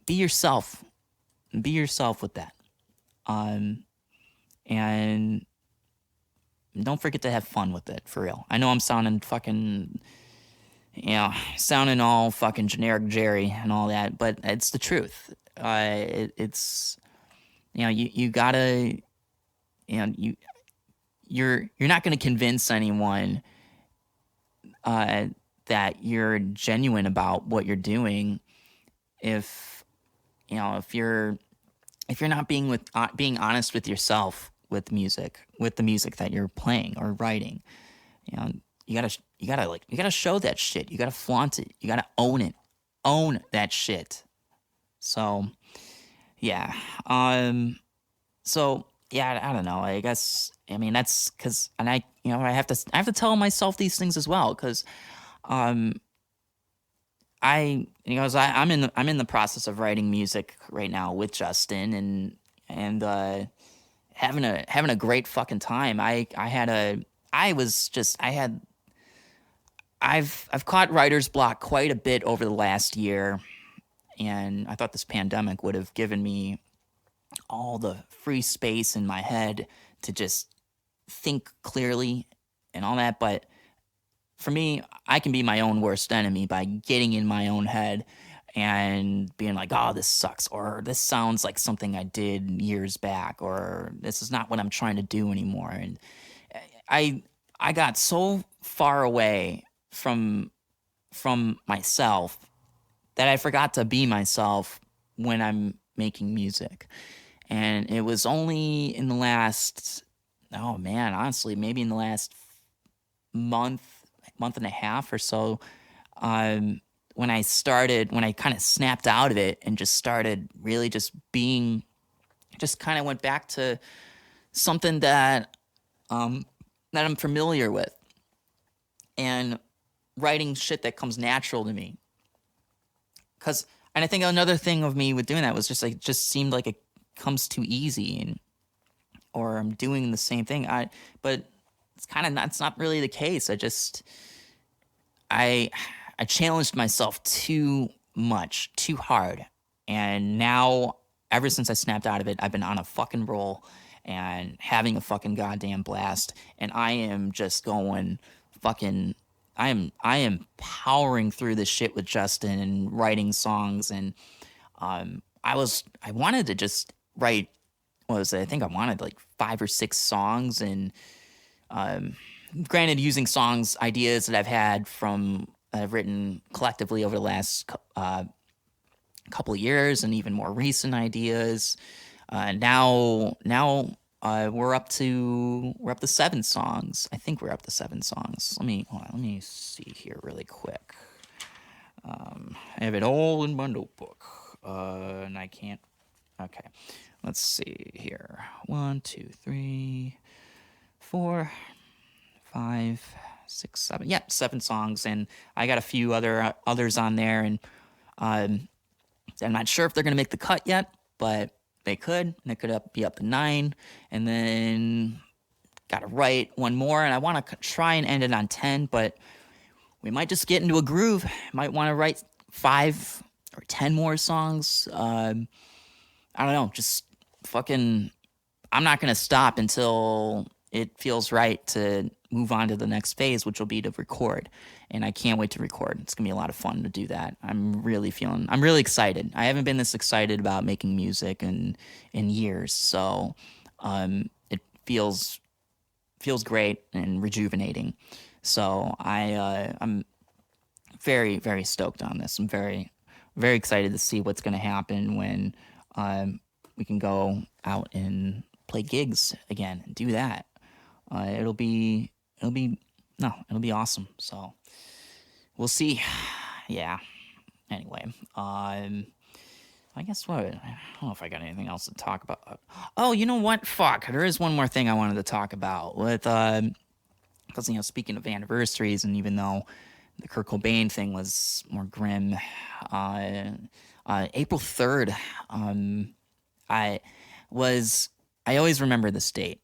Speaker 1: yourself. Be yourself with that. Um, and don't forget to have fun with it for real. I know I'm sounding fucking, sounding all fucking generic Jerry and all that, but it's the truth. It's you gotta you're not gonna convince anyone that you're genuine about what you're doing if if you're not being honest with yourself with the music that you're playing or writing. You gotta show that shit. You gotta flaunt it. You gotta own that shit. So yeah. So yeah, I don't know. I guess that's because, and I have to tell myself these things as well, because I'm in the process of writing music right now with Justin, and having a great fucking time. I've caught writer's block quite a bit over the last year, and I thought this pandemic would have given me all the free space in my head to just think clearly and all that. But for me, I can be my own worst enemy by getting in my own head and being like, oh, this sucks, or this sounds like something I did years back, or this is not what I'm trying to do anymore. And I got so far away from myself that I forgot to be myself when I'm making music. And it was only in the last, oh man, honestly, maybe in the last month and a half or so, when I kind of snapped out of it and just started really just being, just kind of went back to something that I'm familiar with, and writing shit that comes natural to me. And I think another thing of me with doing that was just like, just seemed like it comes too easy, or I'm doing the same thing. But it's not really the case. I challenged myself too much, too hard. And now, ever since I snapped out of it, I've been on a fucking roll and having a fucking goddamn blast. And I am just going fucking, I am powering through this shit with Justin and writing songs. And I wanted to just write, what was it? I think I wanted like 5 or 6 songs, and granted, using songs, ideas that I've written collectively over the last couple of years, and even more recent ideas. Now we're up to 7 songs. I think we're up to 7 songs. Let me see here really quick. I have it all in my notebook, and I can't. Okay, let's see here. 1, 2, 3, 4, 5, 6, 7. Yeah, 7 songs, and I got a few others on there, and I'm not sure if they're gonna make the cut yet, but they could, and it could be up to 9, and then got to write one more, and I want to try and end it on 10, but we might just get into a groove. Might want to write 5 or 10 more songs. I don't know, just fucking, I'm not going to stop until it feels right to move on to the next phase, which will be to record. And I can't wait to record. It's going to be a lot of fun to do that. I'm really excited. I haven't been this excited about making music in years. So it feels great and rejuvenating. So I'm very, very stoked on this. I'm very, very excited to see what's going to happen when we can go out and play gigs again and do that. It'll be awesome. So we'll see. Yeah. Anyway, I guess what? I don't know if I got anything else to talk about. Oh, you know what? Fuck. There is one more thing I wanted to talk about with, because speaking of anniversaries, and even though the Kurt Cobain thing was more grim, April 3rd, I always remember this date.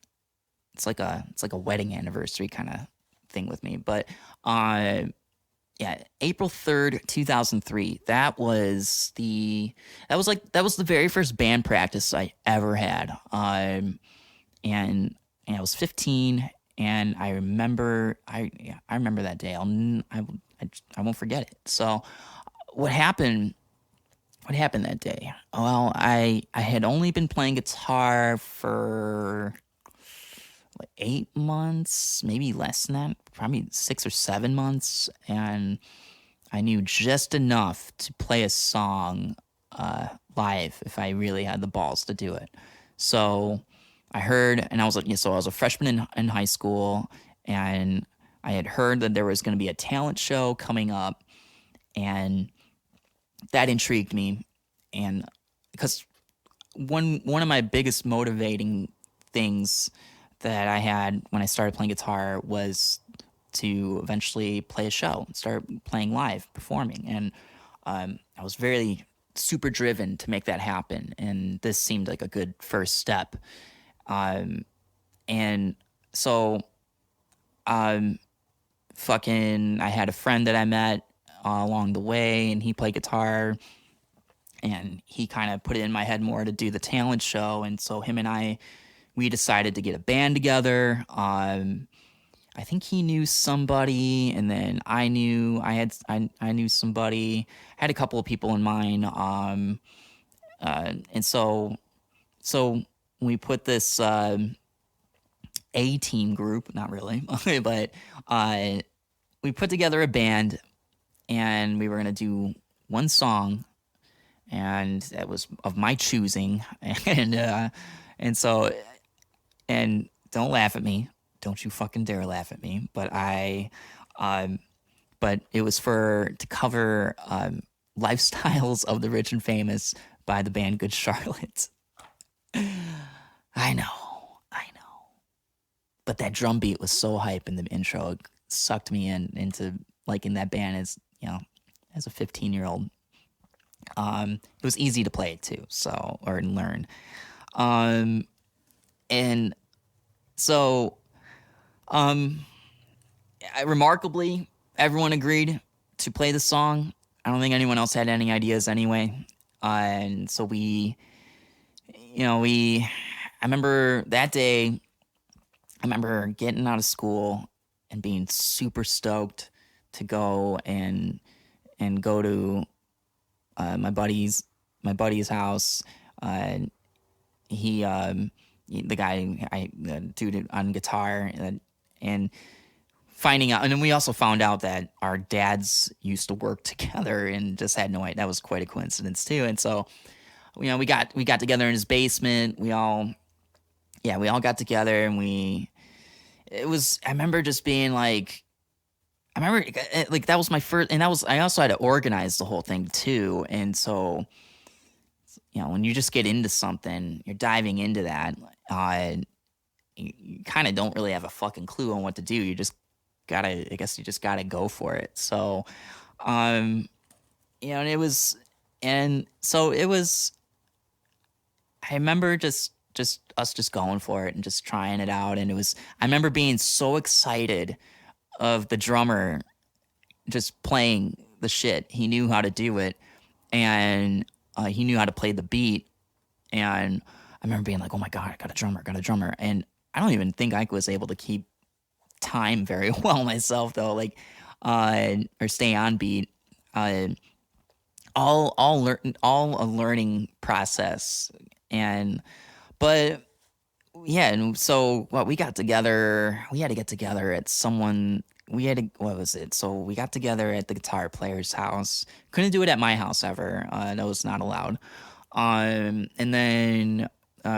Speaker 1: It's like a wedding anniversary kind of thing with me. But yeah, yeah, April 3rd, 2003. That was the very first band practice I ever had. And I was 15, and I remember that day. I won't forget it. So what happened? What happened that day? Well, I had only been playing guitar for like 8 months, maybe less than that, probably 6 or 7 months, and I knew just enough to play a song live if I really had the balls to do it. So I heard, and I was like, yeah, so I was a freshman in high school, and I had heard that there was going to be a talent show coming up, and that intrigued me. And because one of my biggest motivating things that I had when I started playing guitar was to eventually play a show, start playing live, performing, and I was very super driven to make that happen. And this seemed like a good first step. And so, fucking, I had a friend that I met along the way, and he played guitar, and he kind of put it in my head more to do the talent show. And so him and we decided to get a band together. I think he knew somebody, and then I knew I knew somebody. I had a couple of people in mind, and so we put this A team group, not really, but we put together a band, and we were gonna do one song, and that was of my choosing, and so and don't laugh at me. Don't you fucking dare laugh at me. But it was to cover Lifestyles of the Rich and Famous by the band Good Charlotte. I know. But that drum beat was so hype in the intro, it sucked me into liking that band as a 15-year-old. It was easy to play too, or learn. And so, remarkably, everyone agreed to play the song. I don't think anyone else had any ideas anyway. And so I remember that day, I remember getting out of school and being super stoked to go and go to my buddy's house. The dude on guitar, and finding out, and then we also found out that our dads used to work together, and just had no idea. That was quite a coincidence too. And so, we got together in his basement. We all got together, and I remember just being like, that was my first, and I also had to organize the whole thing too. And so, when you just get into something, you're diving into that, you kind of don't really have a fucking clue on what to do. You just gotta go for it. So, and it was, I remember just us just going for it and just trying it out. And I remember being so excited of the drummer just playing the shit. He knew how to do it, and he knew how to play the beat. And I remember being like, oh my God, I got a drummer. And I don't even think I was able to keep time very well myself, though, or stay on beat. All a learning process. But so we got together. We had to get together at what was it? So we got together at the guitar player's house. Couldn't do it at my house ever. That was not allowed. And then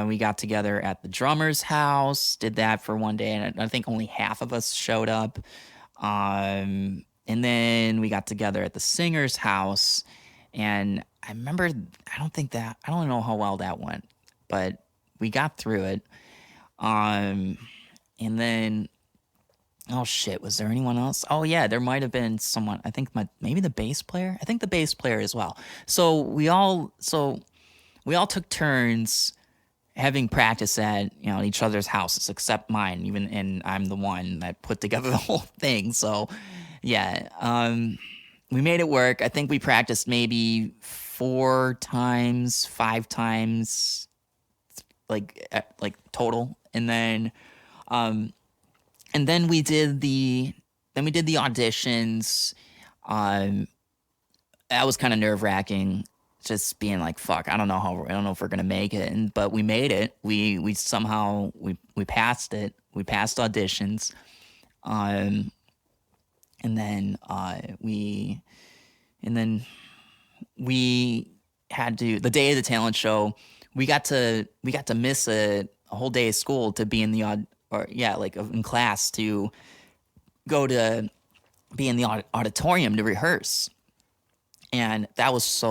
Speaker 1: we got together at the drummer's house. Did that for one day, and I think only half of us showed up. And then we got together at the singer's house, and I remember, I don't know how well that went, but we got through it. And then, oh shit, was there anyone else? Oh yeah, there might have been someone. I think maybe the bass player. I think the bass player as well. So we all took turns having practice at each other's houses, except mine. And I'm the one that put together the whole thing. So yeah, we made it work. I think we practiced maybe 4 times, 5 times, like total, um, and then we did the auditions. Um, that was kind of nerve wracking. Just being like, fuck, I don't know if we're gonna make it, but we made it. We somehow we passed it. We passed auditions. Um, and then and then we had to, the day of the talent show, we got to miss a whole day of school to be in the or yeah, like in class, to go to be in the auditorium to rehearse. And that was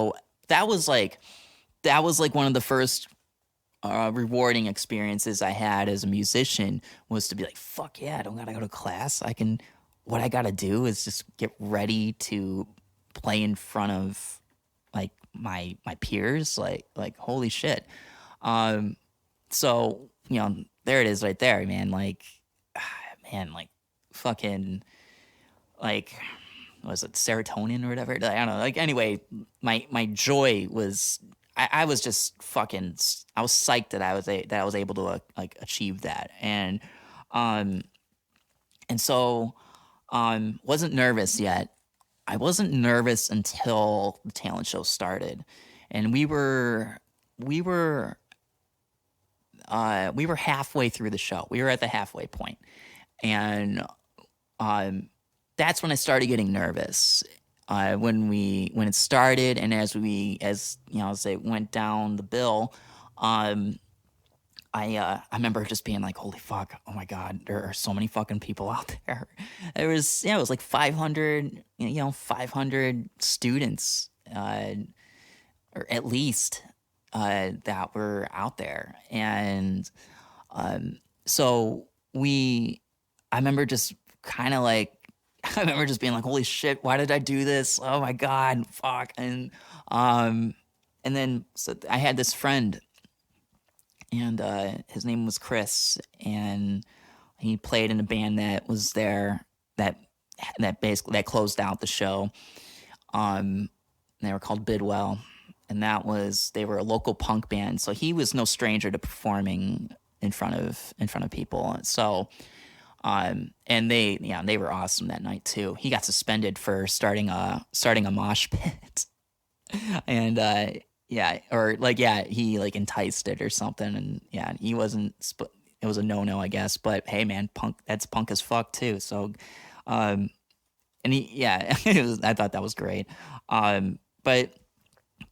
Speaker 1: like one of the first rewarding experiences I had as a musician, was to be like, fuck yeah, I don't gotta go to class. What I gotta do is just get ready to play in front of like my peers. Like holy shit. So, there it is right there, man. Like, man, like fucking, like, what was it, serotonin or whatever? I don't know. Like, anyway, my joy was, I was just fucking, I was psyched that I was able to like achieve that. Um, and so, wasn't nervous yet. I wasn't nervous until the talent show started, and we were halfway through the show. We were at the halfway point, and um, that's when I started getting nervous. When it started, and as it went down the bill, um, I remember just being like, holy fuck, oh my god, there are so many fucking people out there. It was like 500 students, or at least, that were out there. And so I remember just kind of like, I remember just being like, holy shit, why did I do this? Oh my God, fuck. And then so I had this friend, and his name was Chris, and he played in a band that was there, that basically that closed out the show. They were called Bidwell, and they were a local punk band. So he was no stranger to performing in front of people. So and they were awesome that night too. He got suspended for starting a mosh pit. And yeah, or like, yeah, he like enticed it or something, and yeah, he wasn't. It was a no, I guess. But hey, man, that's punk as fuck too. So, um, and yeah, I thought that was great. But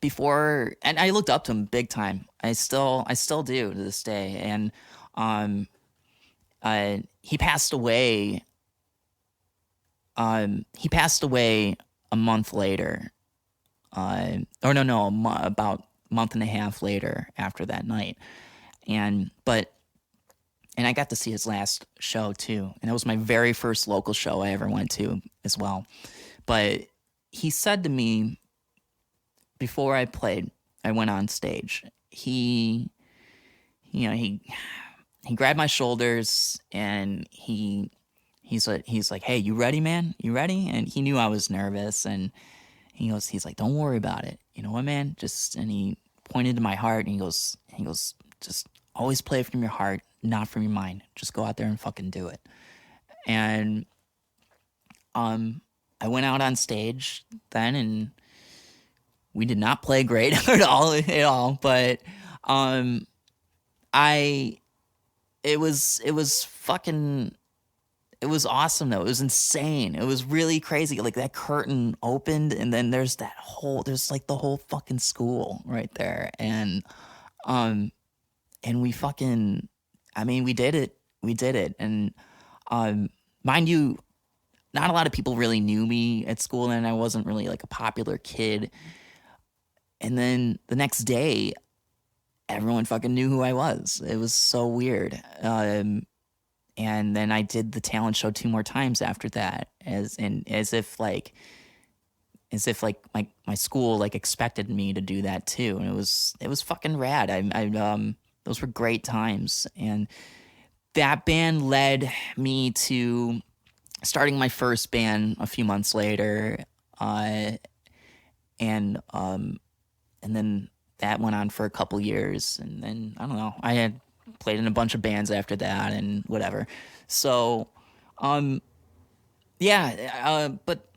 Speaker 1: and I looked up to him big time. I still do to this day. And um, he passed away. He passed away a month later. Or no, about a month and a half later after that night. And I got to see his last show too. And it was my very first local show I ever went to as well. But he said to me before I went on stage, he grabbed my shoulders, and he's like, hey, you ready, man? You ready? And he knew I was nervous, and he's like, don't worry about it. You know what, man? And he pointed to my heart, and he goes, just always play from your heart, not from your mind. Just go out there and fucking do it. And I went out on stage then, and we did not play great at all. But it was fucking, it was awesome though. It was insane. It was really crazy. Like, that curtain opened, and then there's like the whole fucking school right there. And we fucking, I mean, we did it. And mind you, not a lot of people really knew me at school, and I wasn't really like a popular kid. And then the next day, everyone fucking knew who I was. It was so weird. And then I did the talent show 2 more times after that, as if like my school like expected me to do that too. And it was fucking rad. Those were great times. And that band led me to starting my first band a few months later. uh, and and then that went on for a couple years, and then I don't know. I had played in a bunch of bands after that, and whatever. So, um, yeah, but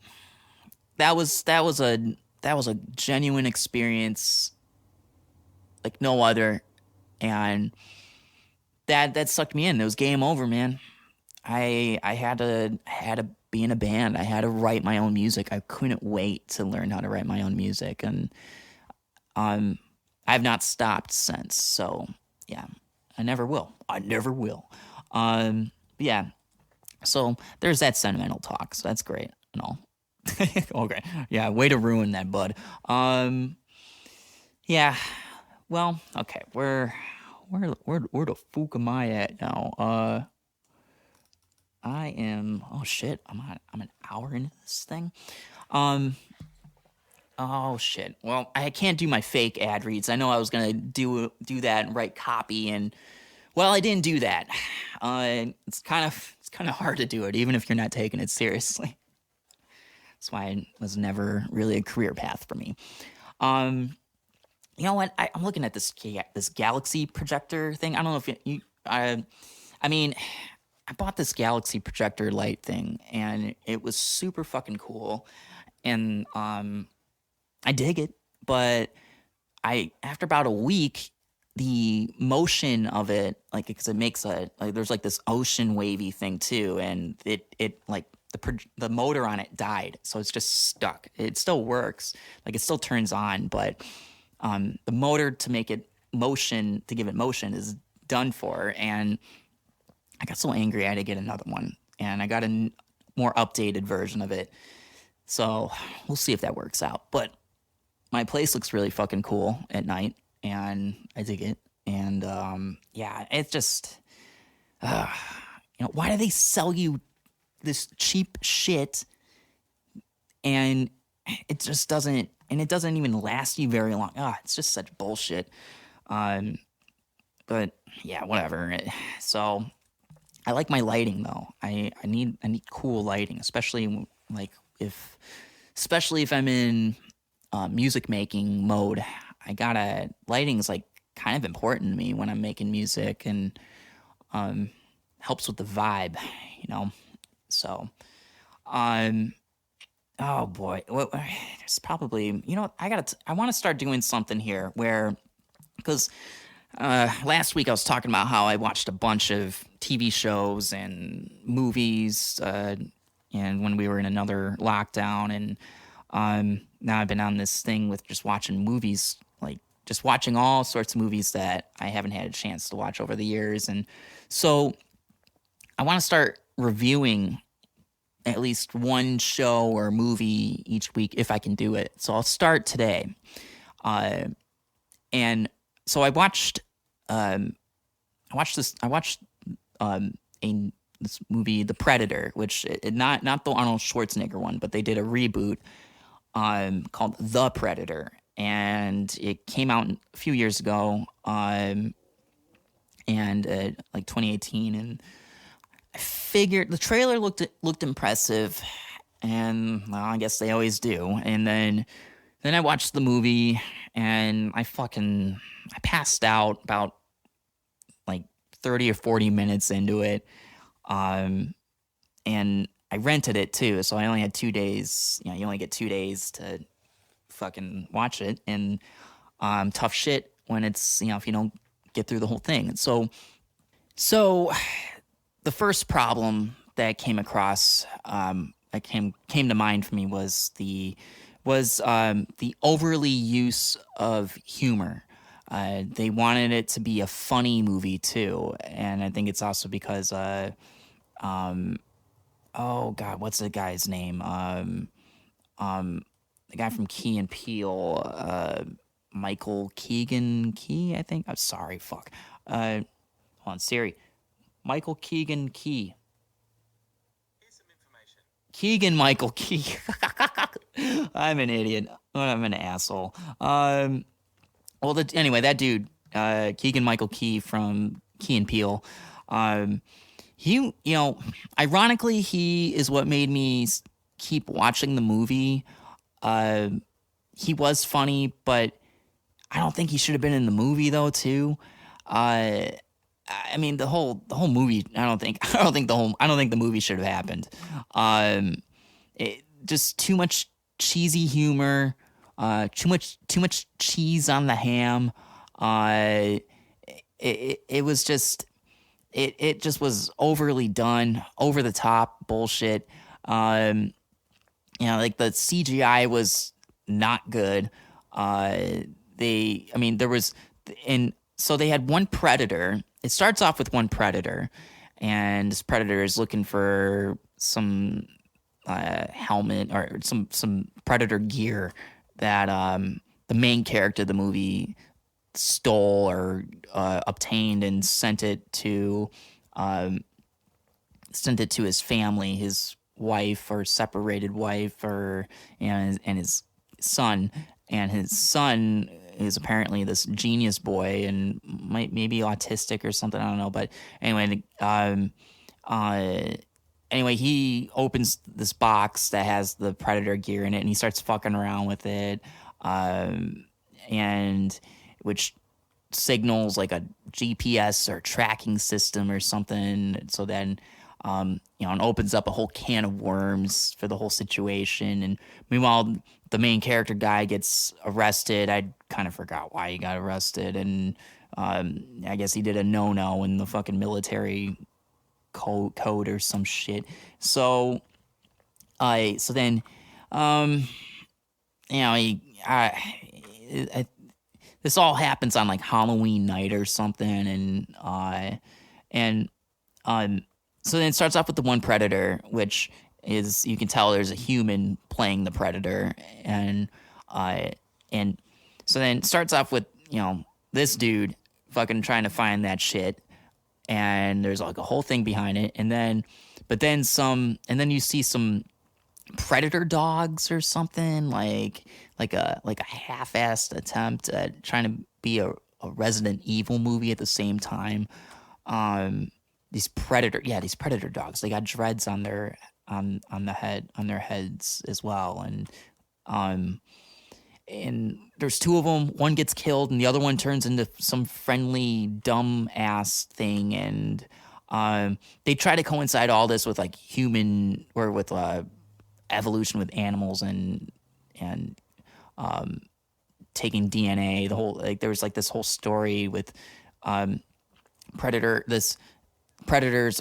Speaker 1: that was a genuine experience like no other, and that sucked me in. It was game over, man. I had to be in a band. I had to write my own music. I couldn't wait to learn how to write my own music, and um, I've not stopped since. So yeah, I never will. I never will. Yeah. So there's that sentimental talk. So that's great and all. Okay. Yeah. Way to ruin that, bud. Um. Yeah. Well. Okay. Where the fuck am I at now? I am. Oh shit. I'm an hour into this thing. Um. Oh shit. Well, I can't do my fake ad reads. I know I was gonna do that and write copy, and well, I didn't do that. It's kind of hard to do it, even if you're not taking it seriously. That's why it was never really a career path for me. Um. You know what? I'm looking at this galaxy projector thing. I don't know if I mean, I bought this galaxy projector light thing, and it was super fucking cool, and I dig it, but I after about a week, the motion of it, like because it makes a like there's like this ocean wavy thing too, and it like the motor on it died, so it's just stuck. It still works, like it still turns on, but the motor to give it motion is done for, and I got so angry I had to get another one, and I got a more updated version of it. So we'll see if that works out, but my place looks really fucking cool at night, and I dig it. And yeah, it's just, why do they sell you this cheap shit, and it doesn't even last you very long. It's just such bullshit. Um, but yeah, whatever. So I like my lighting though. I need cool lighting, like if especially if I'm in music making mode. I gotta Lighting's like kind of important to me when I'm making music, and um, helps with the vibe, you know. So um, oh boy, there's probably I want to start doing something here where because last week I was talking about how I watched a bunch of TV shows and movies, and when we were in another lockdown, and now I've been on this thing with just watching movies, like just watching all sorts of movies that I haven't had a chance to watch over the years, and so I want to start reviewing at least one show or movie each week if I can do it. So I'll start today. Uh, and so I watched this movie, The Predator, which not the Arnold Schwarzenegger one, but they did a reboot called The Predator, and it came out a few years ago, and like 2018, and I figured the trailer looked impressive, and well, I guess they always do. And then I watched the movie, and I passed out about like 30 or 40 minutes into it. And I rented it too, so I only had 2 days. You only get 2 days to fucking watch it, and tough shit when it's if you don't get through the whole thing. And so the first problem that came across that came to mind for me was the overly use of humor. They wanted it to be a funny movie too, and I think it's also because oh god, what's the guy's name? The guy from Key and Peele, Michael Keegan Key, I think. I'm sorry, fuck. Hold on, Siri. Michael Keegan Key. Keegan Michael Key. I'm an idiot. I'm an asshole. Anyway, that dude, Keegan Michael Key from Key and Peele, he, ironically, he is what made me keep watching the movie. he was funny, but I don't think he should have been in the movie though too. Uh, I mean the whole movie. I don't think the movie should have happened. Um, just too much cheesy humor. Too much cheese on the ham. Uh, it was just it just was overly done, over the top bullshit. Um, like the CGI was not good. I mean, there was, and so they had one predator. It starts off with one predator, and this predator is looking for some helmet or some predator gear that the main character of the movie stole or obtained and um, sent it to his family, his wife or separated wife, or and his son. And his son is apparently this genius boy and maybe autistic or something. I don't know, but anyway, he opens this box that has the predator gear in it, and he starts fucking around with it, and which signals like a GPS or tracking system or something. So then, and opens up a whole can of worms for the whole situation. And meanwhile, the main character guy gets arrested. I kind of forgot why he got arrested, and I guess he did a no-no in the fucking military code or some shit. So, so then, this all happens on like Halloween night or something, and so then it starts off with the one predator, which is, you can tell there's a human playing the predator, and so then it starts off with this dude fucking trying to find that shit, and there's like a whole thing behind it, and then you see some predator dogs or something, like a half-assed attempt at trying to be a Resident Evil movie at the same time. These predator dogs, they got dreads on their heads as well, and there's two of them. One gets killed, and the other one turns into some friendly dumb ass thing. And they try to coincide all this with like human or with evolution with animals and taking DNA. The whole, like, there was like this whole story with predators.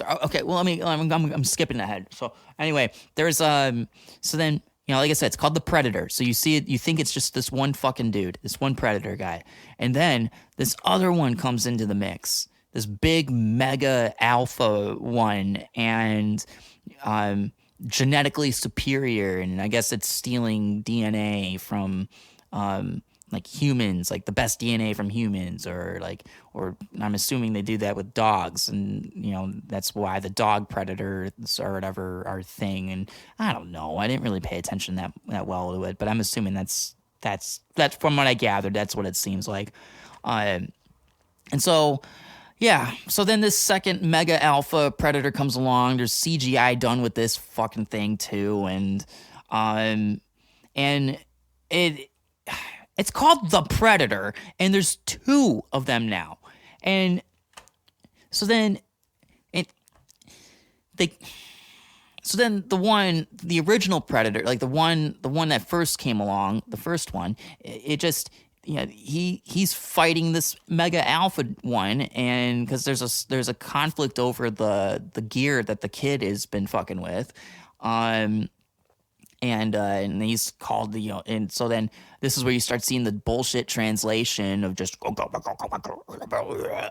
Speaker 1: Okay, well, I'm skipping ahead. So anyway, there's so then, like I said, it's called the Predator. So you see it, you think it's just this one fucking dude, this one predator guy, and then this other one comes into the mix, this big mega alpha one, and genetically superior, and I guess it's stealing DNA from like humans, like the best DNA from humans, or I'm assuming they do that with dogs, and that's why the dog predators or whatever are a thing. And I don't know, I didn't really pay attention that well to it, but I'm assuming that's from what I gathered, that's what it seems like. And so yeah, so then this second mega alpha predator comes along. There's CGI done with this fucking thing too, and it's called the Predator, and there's two of them now. And so then the original Predator, like the one that first came along, the first one, it just, he's fighting this mega alpha one, and because there's a conflict over the gear that the kid has been fucking with, and he's called and so then this is where you start seeing the bullshit translation of just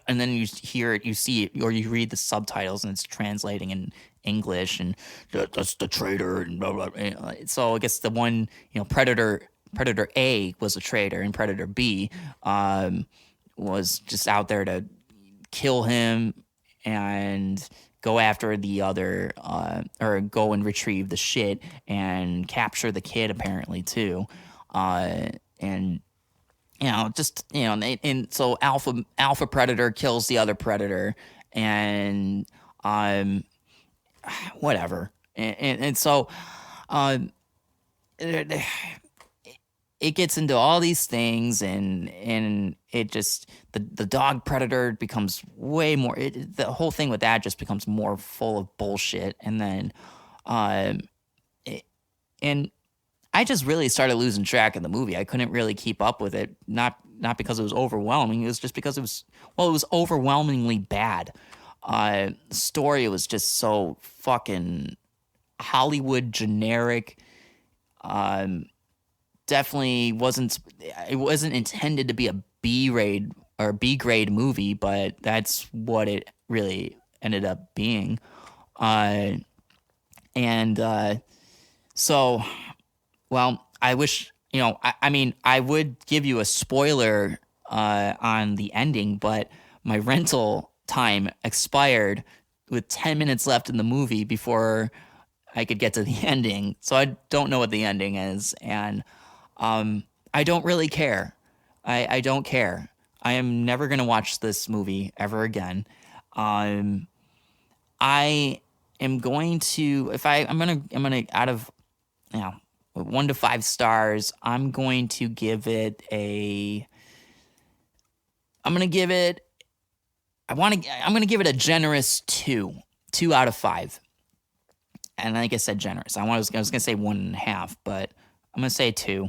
Speaker 1: and then you hear it, you see it, or you read the subtitles and it's translating in English, and that's the traitor, and blah, blah, blah. So I guess the one, Predator A was a traitor, and Predator B was just out there to kill him and go after the other, or go and retrieve the shit and capture the kid apparently too, and so Alpha Predator kills the other Predator, and whatever, and so it gets into all these things, and it just the dog predator becomes way more. The whole thing with that just becomes more full of bullshit, and then, and I just really started losing track of the movie. I couldn't really keep up with it, not because it was overwhelming. It was just because it was overwhelmingly bad. Story was just so fucking Hollywood generic. Definitely wasn't. It wasn't intended to be a B grade movie, but that's what it really ended up being. So, well, I wish, I mean, I would give you a spoiler on the ending, but my rental time expired with 10 minutes left in the movie before I could get to the ending. So I don't know what the ending is, and I don't really care. I don't care. I am never going to watch this movie ever again. I am going to, I'm going to, out of, 1 to 5 stars, I'm going to give it a generous 2 out of 5. And like I said, generous. I was going to say 1.5, but I'm going to say 2.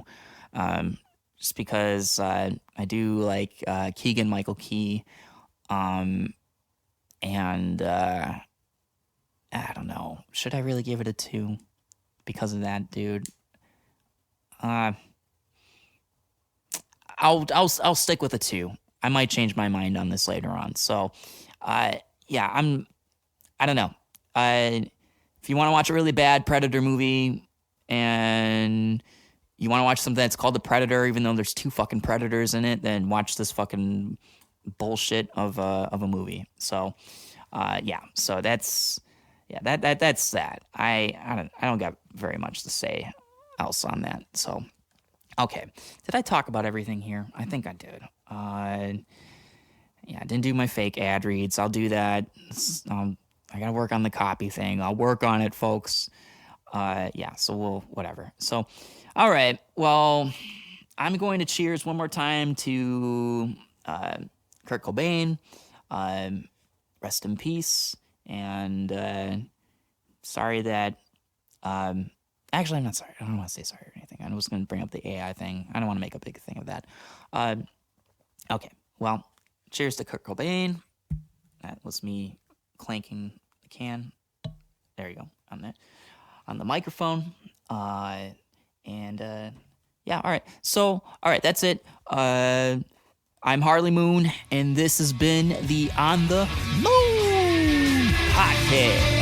Speaker 1: Just because I do like Keegan-Michael Key. And I don't know. Should I really give it a 2 because of that dude? I'll stick with a 2. I might change my mind on this later on. So, yeah, I don't know. If you want to watch a really bad Predator movie and you want to watch something that's called The Predator, even though there's 2 fucking predators in it, then watch this fucking bullshit of a movie. So, yeah. So that's that. I don't got very much to say else on that. So, okay. Did I talk about everything here? I think I did. Yeah, I didn't do my fake ad reads. I'll do that. I gotta work on the copy thing. I'll work on it, folks. Yeah, so whatever. So, all right. Well, I'm going to cheers one more time to Kurt Cobain. Rest in peace. And sorry that. Actually, I'm not sorry. I don't want to say sorry or anything. I was going to bring up the AI thing. I don't want to make a big thing of that. Okay. Well, cheers to Kurt Cobain. That was me clanking the can. There you go. On the microphone. Yeah, all right. So, all right, that's it. I'm Harley Moon, and this has been the On the Moon Podcast.